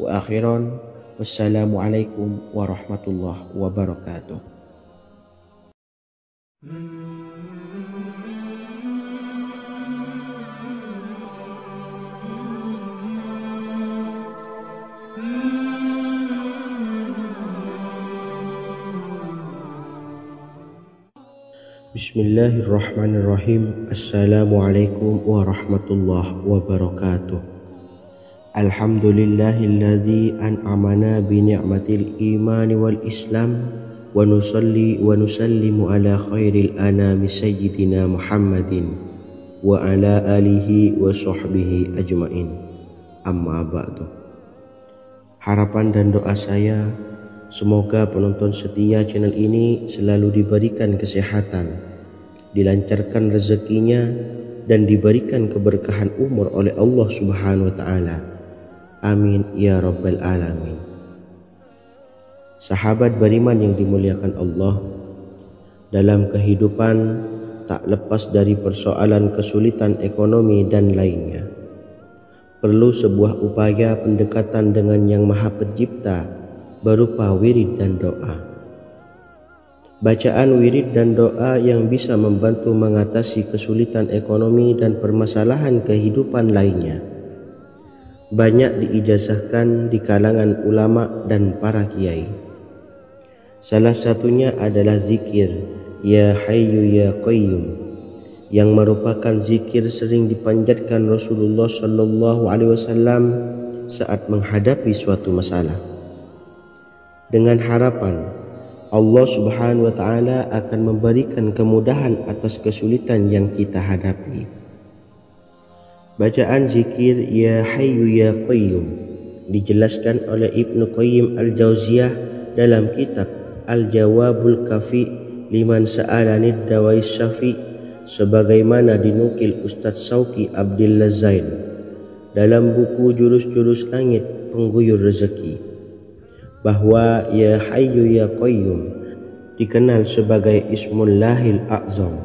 Wa akhiran, wassalamualaikum warahmatullahi wabarakatuh. Bismillahirrahmanirrahim. Assalamualaikum warahmatullahi wabarakatuh. Alhamdulillahilladzi an'amana bi ni'matil imani wal islam wa nusalli wa nusallimu ala khairil anami sayyidina Muhammadin wa ala alihi wa sahbihi ajmain, amma ba'du. Harapan dan doa saya, semoga penonton setia channel ini selalu diberikan kesehatan, dilancarkan rezekinya, dan diberikan keberkahan umur oleh Allah Subhanahu wa Ta'ala. Amin ya rabbal alamin. Sahabat beriman yang dimuliakan Allah, dalam kehidupan tak lepas dari persoalan kesulitan ekonomi dan lainnya. Perlu sebuah upaya pendekatan dengan Yang Maha Pencipta berupa wirid dan doa. bacaan wirid dan doa yang bisa membantu mengatasi kesulitan ekonomi dan permasalahan kehidupan lainnya. Banyak diijazahkan di kalangan ulama dan para kiai. Salah satunya adalah zikir Ya Hayyu Ya Qayyum, yang merupakan zikir sering dipanjatkan Rasulullah SAW saat menghadapi suatu masalah, dengan harapan Allah Subhanahu wa Ta'ala akan memberikan kemudahan atas kesulitan yang kita hadapi. Bacaan zikir Ya Hayyu Ya Qayyum dijelaskan oleh Ibnu Qayyim Al-Jauziyah dalam kitab Al-Jawabul Kafi liman sa'alanid dawais syafi, sebagaimana dinukil Ustadz Sauki Abdillah Zain dalam buku Jurus-Jurus Langit Pengguyur Rezeki, bahwa Ya Hayyu Ya Qayyum dikenal sebagai Ismullahil A'zam.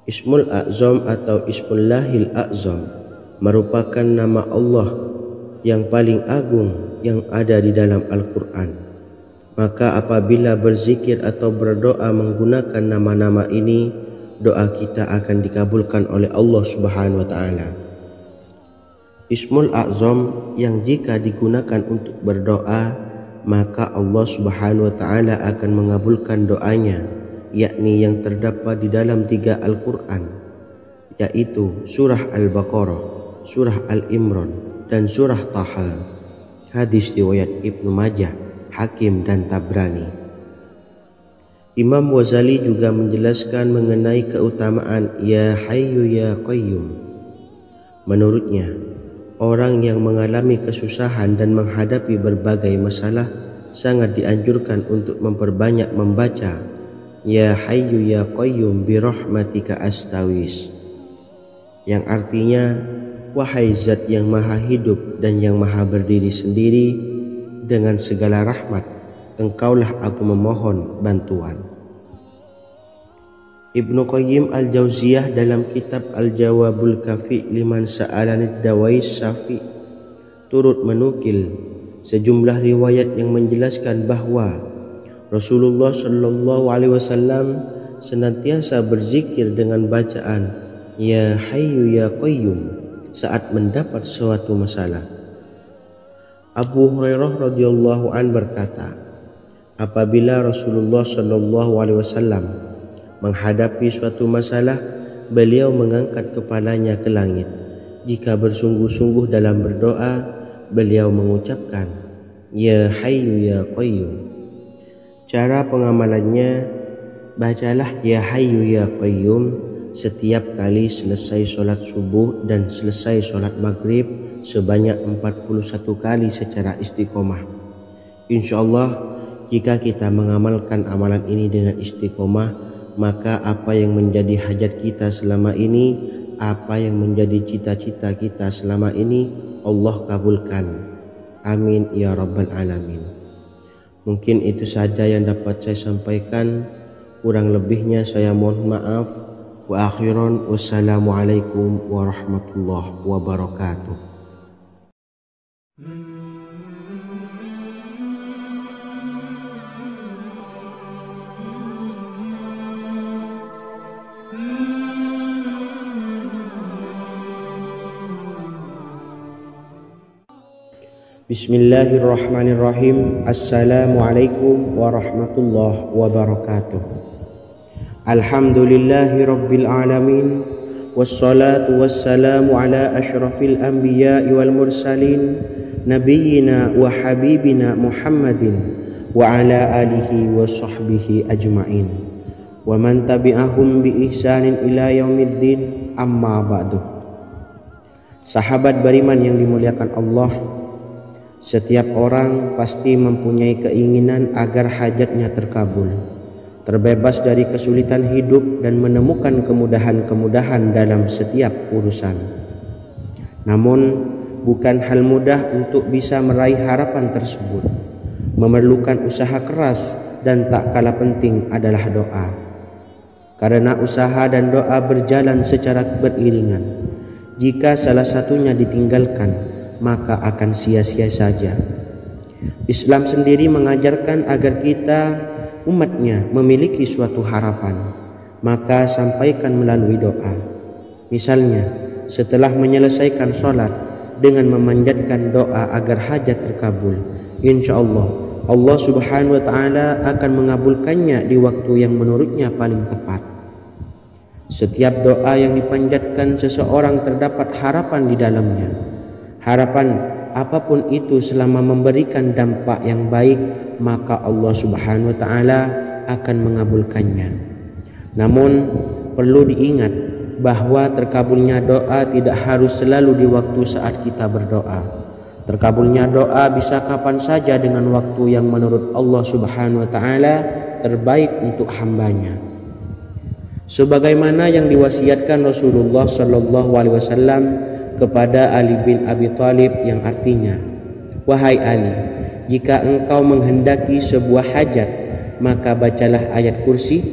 Ismul A'zam atau Ismullahil A'zam merupakan nama Allah yang paling agung yang ada di dalam Al-Quran. Maka apabila berzikir atau berdoa menggunakan nama-nama ini, doa kita akan dikabulkan oleh Allah Subhanahu wa Ta'ala. Ismul A'zam yang jika digunakan untuk berdoa, maka Allah Subhanahu wa Ta'ala akan mengabulkan doanya, yakni yang terdapat di dalam 3 Al-Quran, yaitu surah Al-Baqarah, surah Al-Imran, dan surah Taha. Hadis riwayat Ibnu Majah, Hakim, dan Tabrani. Imam Ghazali juga menjelaskan mengenai keutamaan Ya Hayyu Ya Qayyum. Menurutnya, orang yang mengalami kesusahan dan menghadapi berbagai masalah sangat dianjurkan untuk memperbanyak membaca Ya Hayyu Ya Qayyum bi rahmatika astawis, yang artinya, wahai zat yang maha hidup dan yang maha berdiri sendiri, dengan segala rahmat engkaulah aku memohon bantuan. Ibnu Qayyim Al-Jauziyah dalam kitab Al-Jawabul Kafi liman sa'alanid dawais syafi turut menukil sejumlah riwayat yang menjelaskan bahwa Rasulullah SAW senantiasa berzikir dengan bacaan Ya Hayyu Ya Qayyum saat mendapat suatu masalah. Abu Hurairah radhiyallahu an berkata, apabila Rasulullah SAW menghadapi suatu masalah, beliau mengangkat kepalanya ke langit. Jika bersungguh-sungguh dalam berdoa, beliau mengucapkan Ya Hayyu Ya Qayyum. Cara pengamalannya, bacalah Ya Hayyu Ya Qayyum setiap kali selesai sholat subuh dan selesai sholat maghrib sebanyak 41 kali secara istiqomah. Insyaallah, jika kita mengamalkan amalan ini dengan istiqomah, maka apa yang menjadi hajat kita selama ini, apa yang menjadi cita-cita kita selama ini, Allah kabulkan. Amin ya rabbal alamin. Mungkin itu saja yang dapat saya sampaikan. Kurang lebihnya saya mohon maaf. Wa akhiran, wassalamualaikum warahmatullahi wabarakatuh. Bismillahirrahmanirrahim. Assalamualaikum warahmatullahi wabarakatuh. Alhamdulillahi rabbil alamin, wassalatu wassalamu ala asyrafil anbiya'i wal mursalin, nabiyyina wa habibina Muhammadin wa ala alihi wa sahbihi ajma'in wa man tabi'ahum bi ihsanin ila yaumiddin, amma ba'du. Sahabat beriman yang dimuliakan Allah, setiap orang pasti mempunyai keinginan agar hajatnya terkabul, terbebas dari kesulitan hidup dan menemukan kemudahan-kemudahan dalam setiap urusan. Namun, bukan hal mudah untuk bisa meraih harapan tersebut. Memerlukan usaha keras dan tak kalah penting adalah doa. Karena usaha dan doa berjalan secara beriringan. Jika salah satunya ditinggalkan, maka akan sia-sia saja. Islam sendiri mengajarkan agar kita umatnya memiliki suatu harapan, maka sampaikan melalui doa. Misalnya, setelah menyelesaikan sholat dengan memanjatkan doa agar hajat terkabul, insya Allah Allah Subhanahu wa Ta'ala akan mengabulkannya di waktu yang menurutnya paling tepat. Setiap doa yang dipanjatkan seseorang terdapat harapan di dalamnya. Harapan apapun itu selama memberikan dampak yang baik, maka Allah Subhanahu wa Ta'ala akan mengabulkannya. Namun perlu diingat bahwa terkabulnya doa tidak harus selalu di waktu saat kita berdoa. Terkabulnya doa bisa kapan saja dengan waktu yang menurut Allah Subhanahu wa Ta'ala terbaik untuk hambanya. Sebagaimana yang diwasiatkan Rasulullah Shallallahu Alaihi Wasallam kepada Ali bin Abi Thalib, yang artinya, wahai Ali, jika engkau menghendaki sebuah hajat, maka bacalah ayat kursi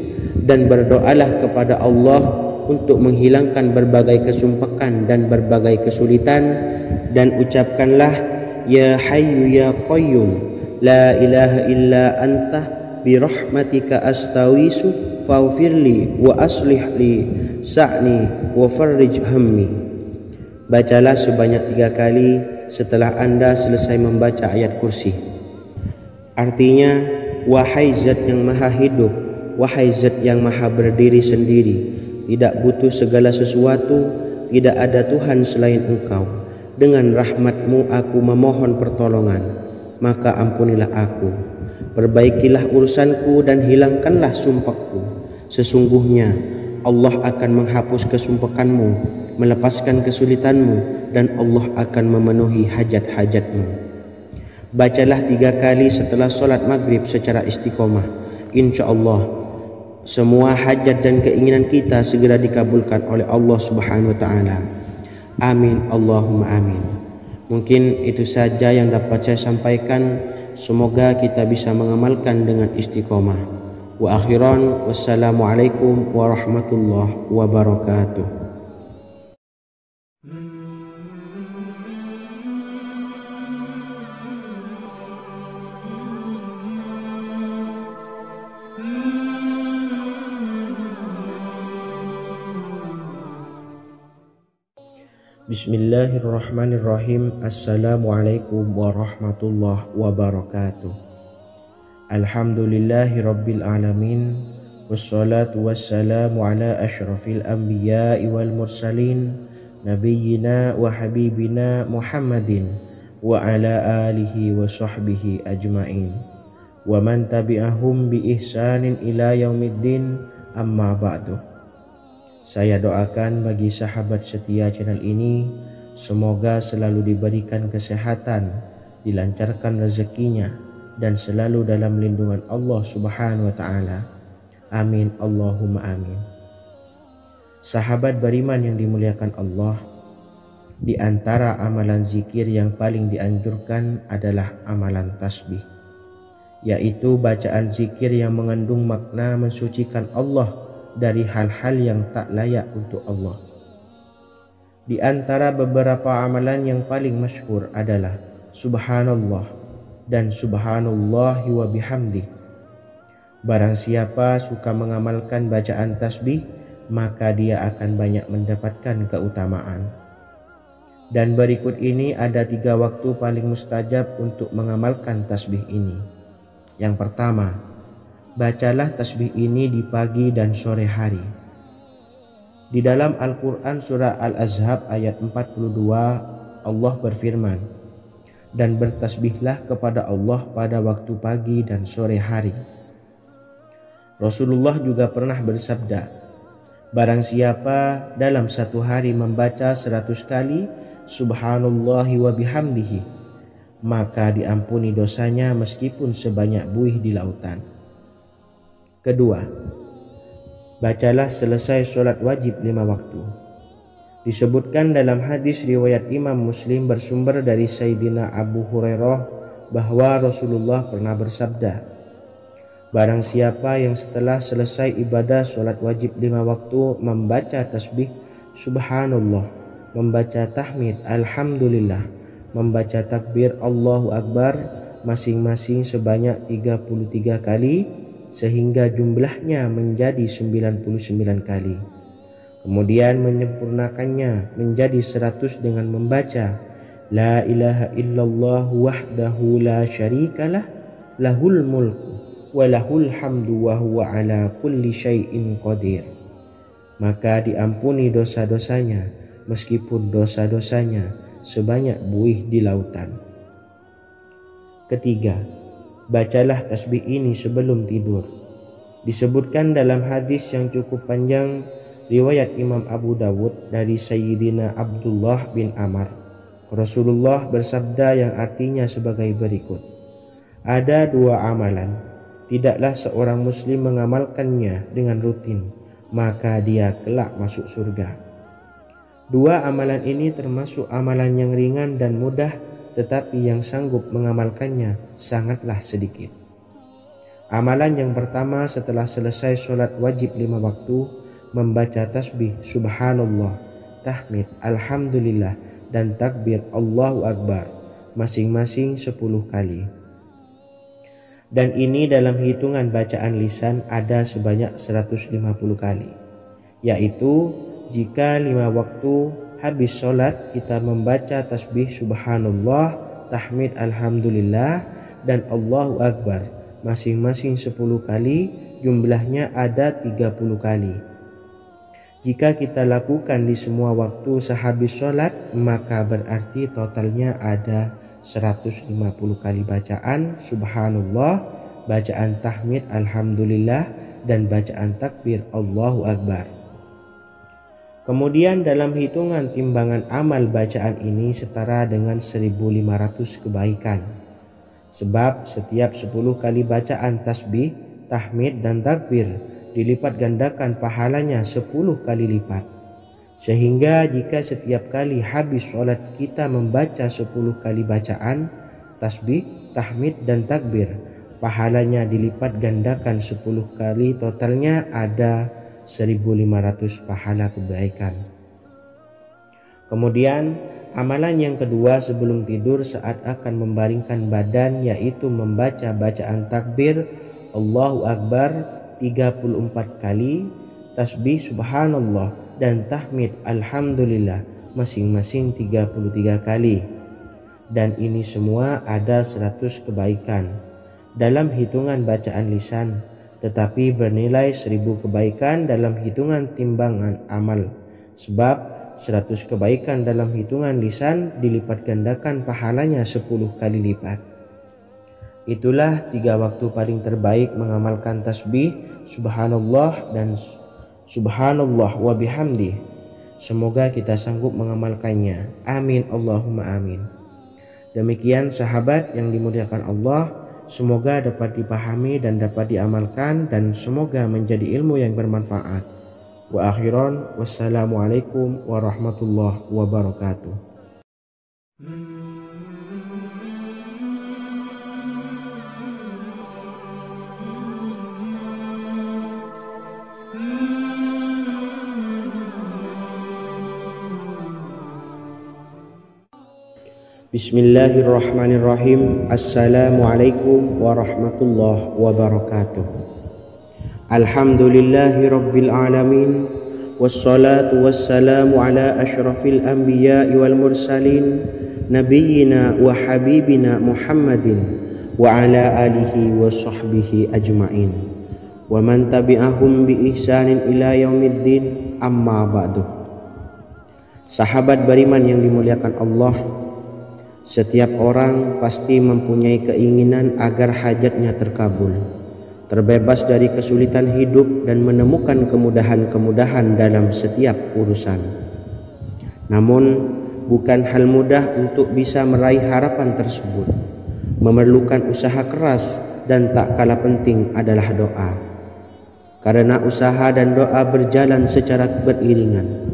dan berdoalah kepada Allah untuk menghilangkan berbagai kesumpakan dan berbagai kesulitan, dan ucapkanlah, ya Hayyu ya Qayyum, la ilaha illa anta birahmatika astawisu faghfirli wa aslih li sa'ni wa farrij hammi. Bacalah sebanyak 3 kali setelah Anda selesai membaca ayat kursi. Artinya, wahai zat yang maha hidup, wahai zat yang maha berdiri sendiri, tidak butuh segala sesuatu, tidak ada Tuhan selain Engkau. Dengan rahmat-Mu aku memohon pertolongan, maka ampunilah aku, perbaikilah urusanku dan hilangkanlah sumpahku. Sesungguhnya Allah akan menghapus kesumpakanmu, melepaskan kesulitanmu, dan Allah akan memenuhi hajat-hajatmu. Bacalah 3 kali setelah sholat maghrib secara istiqomah. Insya Allah semua hajat dan keinginan kita segera dikabulkan oleh Allah Subhanahu wa Ta'ala. Amin Allahumma amin. Mungkin itu saja yang dapat saya sampaikan. Semoga kita bisa mengamalkan dengan istiqomah. Wa akhiran, wassalamualaikum warahmatullahi wabarakatuh. Bismillahirrahmanirrahim. Assalamualaikum warahmatullahi wabarakatuh. Alhamdulillahi rabbil alamin, wassalatu wassalamu ala ashrafil anbiya'i wal mursalin, nabiyyina wa habibina Muhammadin wa ala alihi wa sahbihi ajma'in, wa man tabi'ahum bi ihsanin ila yaumiddin, amma ba'du. Saya doakan bagi sahabat setia channel ini, semoga selalu diberikan kesehatan, dilancarkan rezekinya, dan selalu dalam lindungan Allah Subhanahu wa Ta'ala. Amin Allahumma amin. Sahabat beriman yang dimuliakan Allah, di antara amalan zikir yang paling dianjurkan adalah amalan tasbih, yaitu bacaan zikir yang mengandung makna mensucikan Allah dari hal-hal yang tak layak untuk Allah. Di antara beberapa amalan yang paling masyhur adalah Subhanallah dan Subhanallahi wa bihamdi. Barang siapa suka mengamalkan bacaan tasbih, maka dia akan banyak mendapatkan keutamaan. Dan berikut ini ada 3 waktu paling mustajab untuk mengamalkan tasbih ini. Yang pertama, bacalah tasbih ini di pagi dan sore hari. Di dalam Al-Quran surah Al-Ahzab ayat 42, Allah berfirman, dan bertasbihlah kepada Allah pada waktu pagi dan sore hari. Rasulullah juga pernah bersabda, barang siapa dalam satu hari membaca 100 kali Subhanallahi wa bihamdihi, maka diampuni dosanya meskipun sebanyak buih di lautan. Kedua, bacalah selesai sholat wajib 5 waktu. Disebutkan dalam hadis riwayat Imam Muslim bersumber dari Sayyidina Abu Hurairah bahwa Rasulullah pernah bersabda, barang siapa yang setelah selesai ibadah sholat wajib 5 waktu membaca tasbih Subhanallah, membaca tahmid Alhamdulillah, membaca takbir Allahu Akbar masing-masing sebanyak 33 kali, sehingga jumlahnya menjadi 99 kali. Kemudian menyempurnakannya menjadi 100 dengan membaca La ilaha illallah wahdahu la syarikalah lahul mulku wa lahul hamdu wa huwa ala kulli syai'in qadir. Maka diampuni dosa-dosanya meskipun dosa-dosanya sebanyak buih di lautan. Ketiga, bacalah tasbih ini sebelum tidur. Disebutkan dalam hadis yang cukup panjang riwayat Imam Abu Dawud dari Sayyidina Abdullah bin Amr, Rasulullah bersabda yang artinya sebagai berikut. Ada dua amalan, tidaklah seorang muslim mengamalkannya dengan rutin, maka dia kelak masuk surga. Dua amalan ini termasuk amalan yang ringan dan mudah, tetapi yang sanggup mengamalkannya sangatlah sedikit. Amalan yang pertama setelah selesai sholat wajib 5 waktu, membaca tasbih subhanallah, tahmid, alhamdulillah, dan takbir Allahu Akbar masing-masing 10 kali. Dan ini dalam hitungan bacaan lisan ada sebanyak 150 kali, yaitu jika 5 waktu habis sholat kita membaca tasbih subhanallah, tahmid, alhamdulillah, dan Allahu Akbar masing-masing 10 kali, jumlahnya ada 30 kali. Jika kita lakukan di semua waktu sehabis sholat, maka berarti totalnya ada 150 kali bacaan subhanallah, bacaan tahmid alhamdulillah, dan bacaan takbir Allahu Akbar. Kemudian dalam hitungan timbangan amal bacaan ini setara dengan 1500 kebaikan. Sebab setiap 10 kali bacaan tasbih, tahmid, dan takbir dilipat gandakan pahalanya 10 kali lipat. Sehingga jika setiap kali habis sholat kita membaca 10 kali bacaan tasbih, tahmid, dan takbir, pahalanya dilipat gandakan 10 kali, totalnya ada 1500 pahala kebaikan. Kemudian amalan yang kedua sebelum tidur saat akan membaringkan badan, yaitu membaca bacaan takbir Allahu Akbar 34 kali, tasbih subhanallah, dan tahmid alhamdulillah masing-masing 33 kali. Dan ini semua ada 100 kebaikan dalam hitungan bacaan lisan, tetapi bernilai 1000 kebaikan dalam hitungan timbangan amal. Sebab 100 kebaikan dalam hitungan lisan dilipat gandakan pahalanya 10 kali lipat. Itulah 3 waktu paling terbaik mengamalkan tasbih subhanallah dan subhanallah wa bihamdi. Semoga kita sanggup mengamalkannya. Amin Allahumma amin. Demikian sahabat yang dimuliakan Allah, semoga dapat dipahami dan dapat diamalkan, dan semoga menjadi ilmu yang bermanfaat. Wa akhiran, wassalamualaikum warahmatullahi wabarakatuh. Bismillahirrahmanirrahim. Assalamualaikum warahmatullahi wabarakatuh. Alhamdulillahi rabbil alamin, wassalatu wassalamu ala ashrafil anbiya'i wal mursalin, nabiyyina wa habibina Muhammadin wa ala alihi wa sahbihi ajma'in, wa man tabi'ahum bi ihsanin ila yaumiddin, amma ba'du. Sahabat beriman yang dimuliakan Allah, setiap orang pasti mempunyai keinginan agar hajatnya terkabul, terbebas dari kesulitan hidup, dan menemukan kemudahan-kemudahan dalam setiap urusan. Namun, bukan hal mudah untuk bisa meraih harapan tersebut. Memerlukan usaha keras, dan tak kalah penting adalah doa. Karena usaha dan doa berjalan secara beriringan.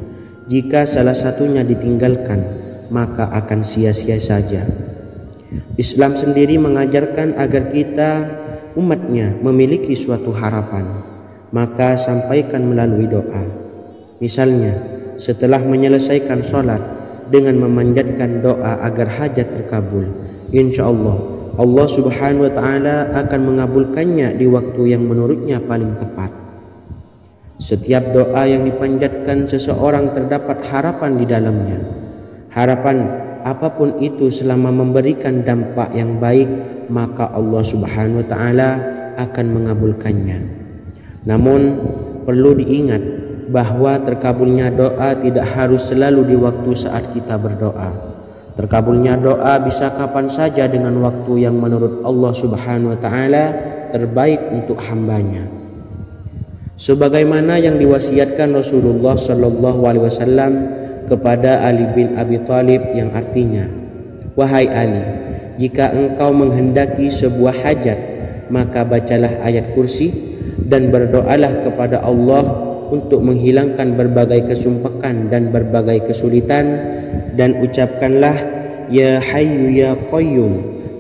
Jika salah satunya ditinggalkan, maka akan sia-sia saja. Islam sendiri mengajarkan agar kita umatnya memiliki suatu harapan, maka sampaikan melalui doa. Misalnya, setelah menyelesaikan sholat dengan memanjatkan doa agar hajat terkabul, insya Allah Allah Subhanahu wa taala akan mengabulkannya di waktu yang menurutnya paling tepat. Setiap doa yang dipanjatkan seseorang terdapat harapan di dalamnya. Harapan apapun itu selama memberikan dampak yang baik, maka Allah Subhanahu wa taala akan mengabulkannya. Namun perlu diingat bahwa terkabulnya doa tidak harus selalu di waktu saat kita berdoa. Terkabulnya doa bisa kapan saja dengan waktu yang menurut Allah Subhanahu wa taala terbaik untuk hambanya. Sebagaimana yang diwasiatkan Rasulullah sallallahu alaihi wasallam kepada Ali bin Abi Thalib, yang artinya, "Wahai Ali, jika engkau menghendaki sebuah hajat, maka bacalah ayat kursi dan berdoalah kepada Allah untuk menghilangkan berbagai kesumpakan dan berbagai kesulitan, dan ucapkanlah, Ya Hayyu Ya Qayyum,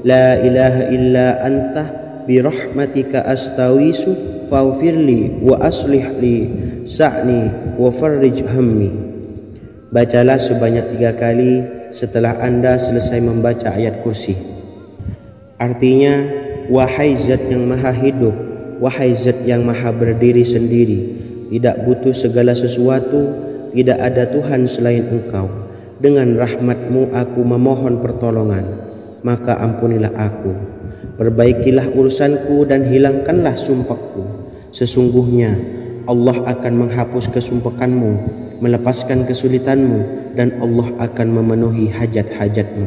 La ilaha illa anta birahmatika astawisu faghfirli wa aslih li sa'ni wa farrij hammi." Bacalah sebanyak 3 kali setelah Anda selesai membaca ayat kursi. Artinya, wahai zat yang maha hidup, wahai zat yang maha berdiri sendiri, tidak butuh segala sesuatu, tidak ada Tuhan selain Engkau. Dengan rahmat-Mu aku memohon pertolongan, maka ampunilah aku. Perbaikilah urusanku dan hilangkanlah sumpahku. Sesungguhnya Allah akan menghapus kesumpakanmu, melepaskan kesulitanmu, dan Allah akan memenuhi hajat-hajatmu.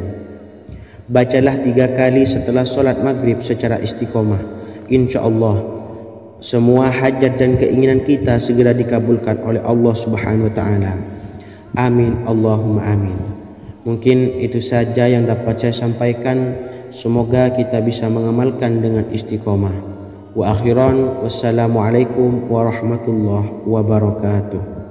Bacalah 3 kali setelah solat maghrib secara istiqomah. Insya Allah semua hajat dan keinginan kita segera dikabulkan oleh Allah Subhanahu wa taala. Amin Allahumma amin. Mungkin itu saja yang dapat saya sampaikan. Semoga kita bisa mengamalkan dengan istiqomah. Wa akhiran, wassalamualaikum warahmatullahi wabarakatuh.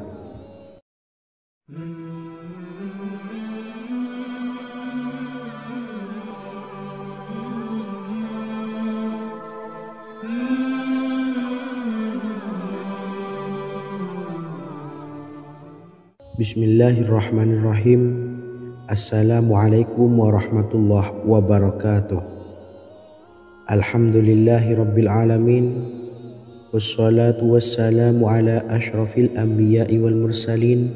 Bismillahirrahmanirrahim. Assalamualaikum warahmatullahi wabarakatuh. Alhamdulillahi rabbil alamin. Wassalatu wassalamu ala ashrafil anbiya'i wal mursalin,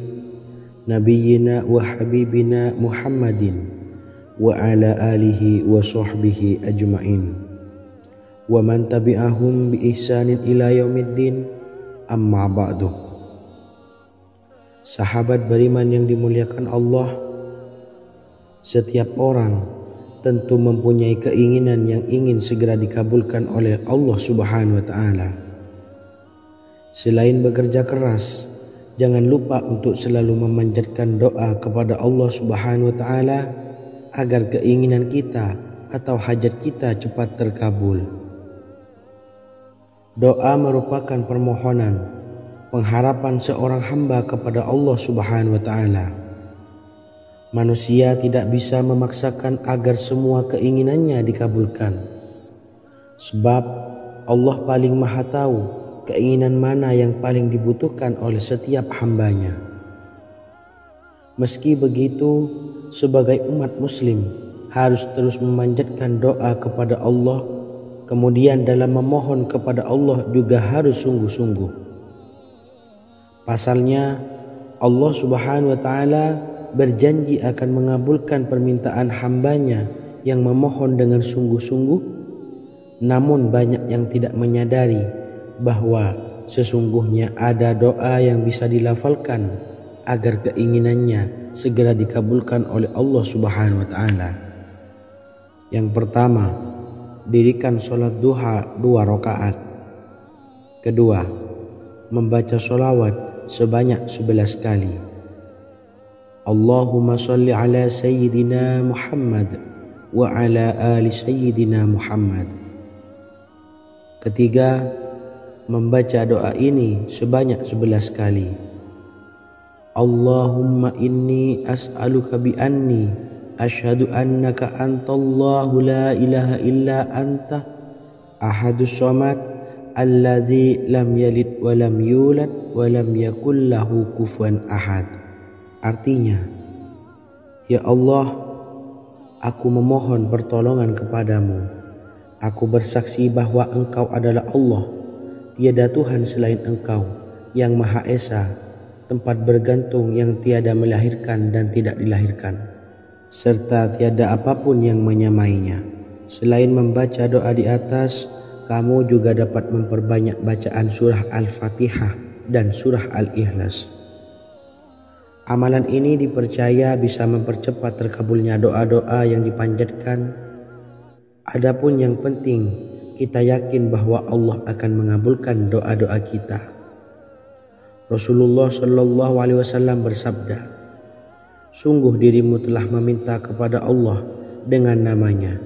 nabiyyina wa habibina Muhammadin wa ala alihi wa sahbihi ajma'in wa man tabi'ahum bi ihsanin ila yaumiddin, amma ba'du. Sahabat beriman yang dimuliakan Allah, setiap orang tentu mempunyai keinginan yang ingin segera dikabulkan oleh Allah Subhanahu wa taala. Selain bekerja keras, jangan lupa untuk selalu memanjatkan doa kepada Allah Subhanahu wa taala agar keinginan kita atau hajat kita cepat terkabul. Doa merupakan permohonan, pengharapan seorang hamba kepada Allah Subhanahu wa taala. Manusia tidak bisa memaksakan agar semua keinginannya dikabulkan, sebab Allah paling maha tahu keinginan mana yang paling dibutuhkan oleh setiap hambanya. Meski begitu, sebagai umat muslim harus terus memanjatkan doa kepada Allah, kemudian dalam memohon kepada Allah juga harus sungguh-sungguh. Pasalnya Allah Subhanahu wa taala berjanji akan mengabulkan permintaan hambanya yang memohon dengan sungguh-sungguh. Namun banyak yang tidak menyadari bahwa sesungguhnya ada doa yang bisa dilafalkan agar keinginannya segera dikabulkan oleh Allah Subhanahu wa taala. Yang pertama, dirikan sholat duha 2 rakaat. Kedua, membaca sholawat sebanyak 11 kali. Allahumma salli ala Sayyidina Muhammad wa ala ali Sayyidina Muhammad. Ketiga, membaca doa ini sebanyak 11 kali. Allahumma inni as'aluka bi anni asyhadu annaka antallahu la ilaha illa anta ahadus samad allazi lam yalid wa lam yulad wa lam yakul lahu kufuwan ahad. Artinya, ya Allah, Aku memohon pertolongan kepadamu. Aku bersaksi bahwa Engkau adalah Allah, tiada Tuhan selain Engkau, yang Maha Esa, tempat bergantung yang tiada melahirkan dan tidak dilahirkan, serta tiada apapun yang menyamainya. Selain membaca doa di atas, kamu juga dapat memperbanyak bacaan surah Al-Fatihah dan surah Al-Ikhlas. Amalan ini dipercaya bisa mempercepat terkabulnya doa-doa yang dipanjatkan. Adapun yang penting, kita yakin bahwa Allah akan mengabulkan doa-doa kita. Rasulullah Shallallahu Alaihi Wasallam bersabda, "Sungguh dirimu telah meminta kepada Allah dengan namanya,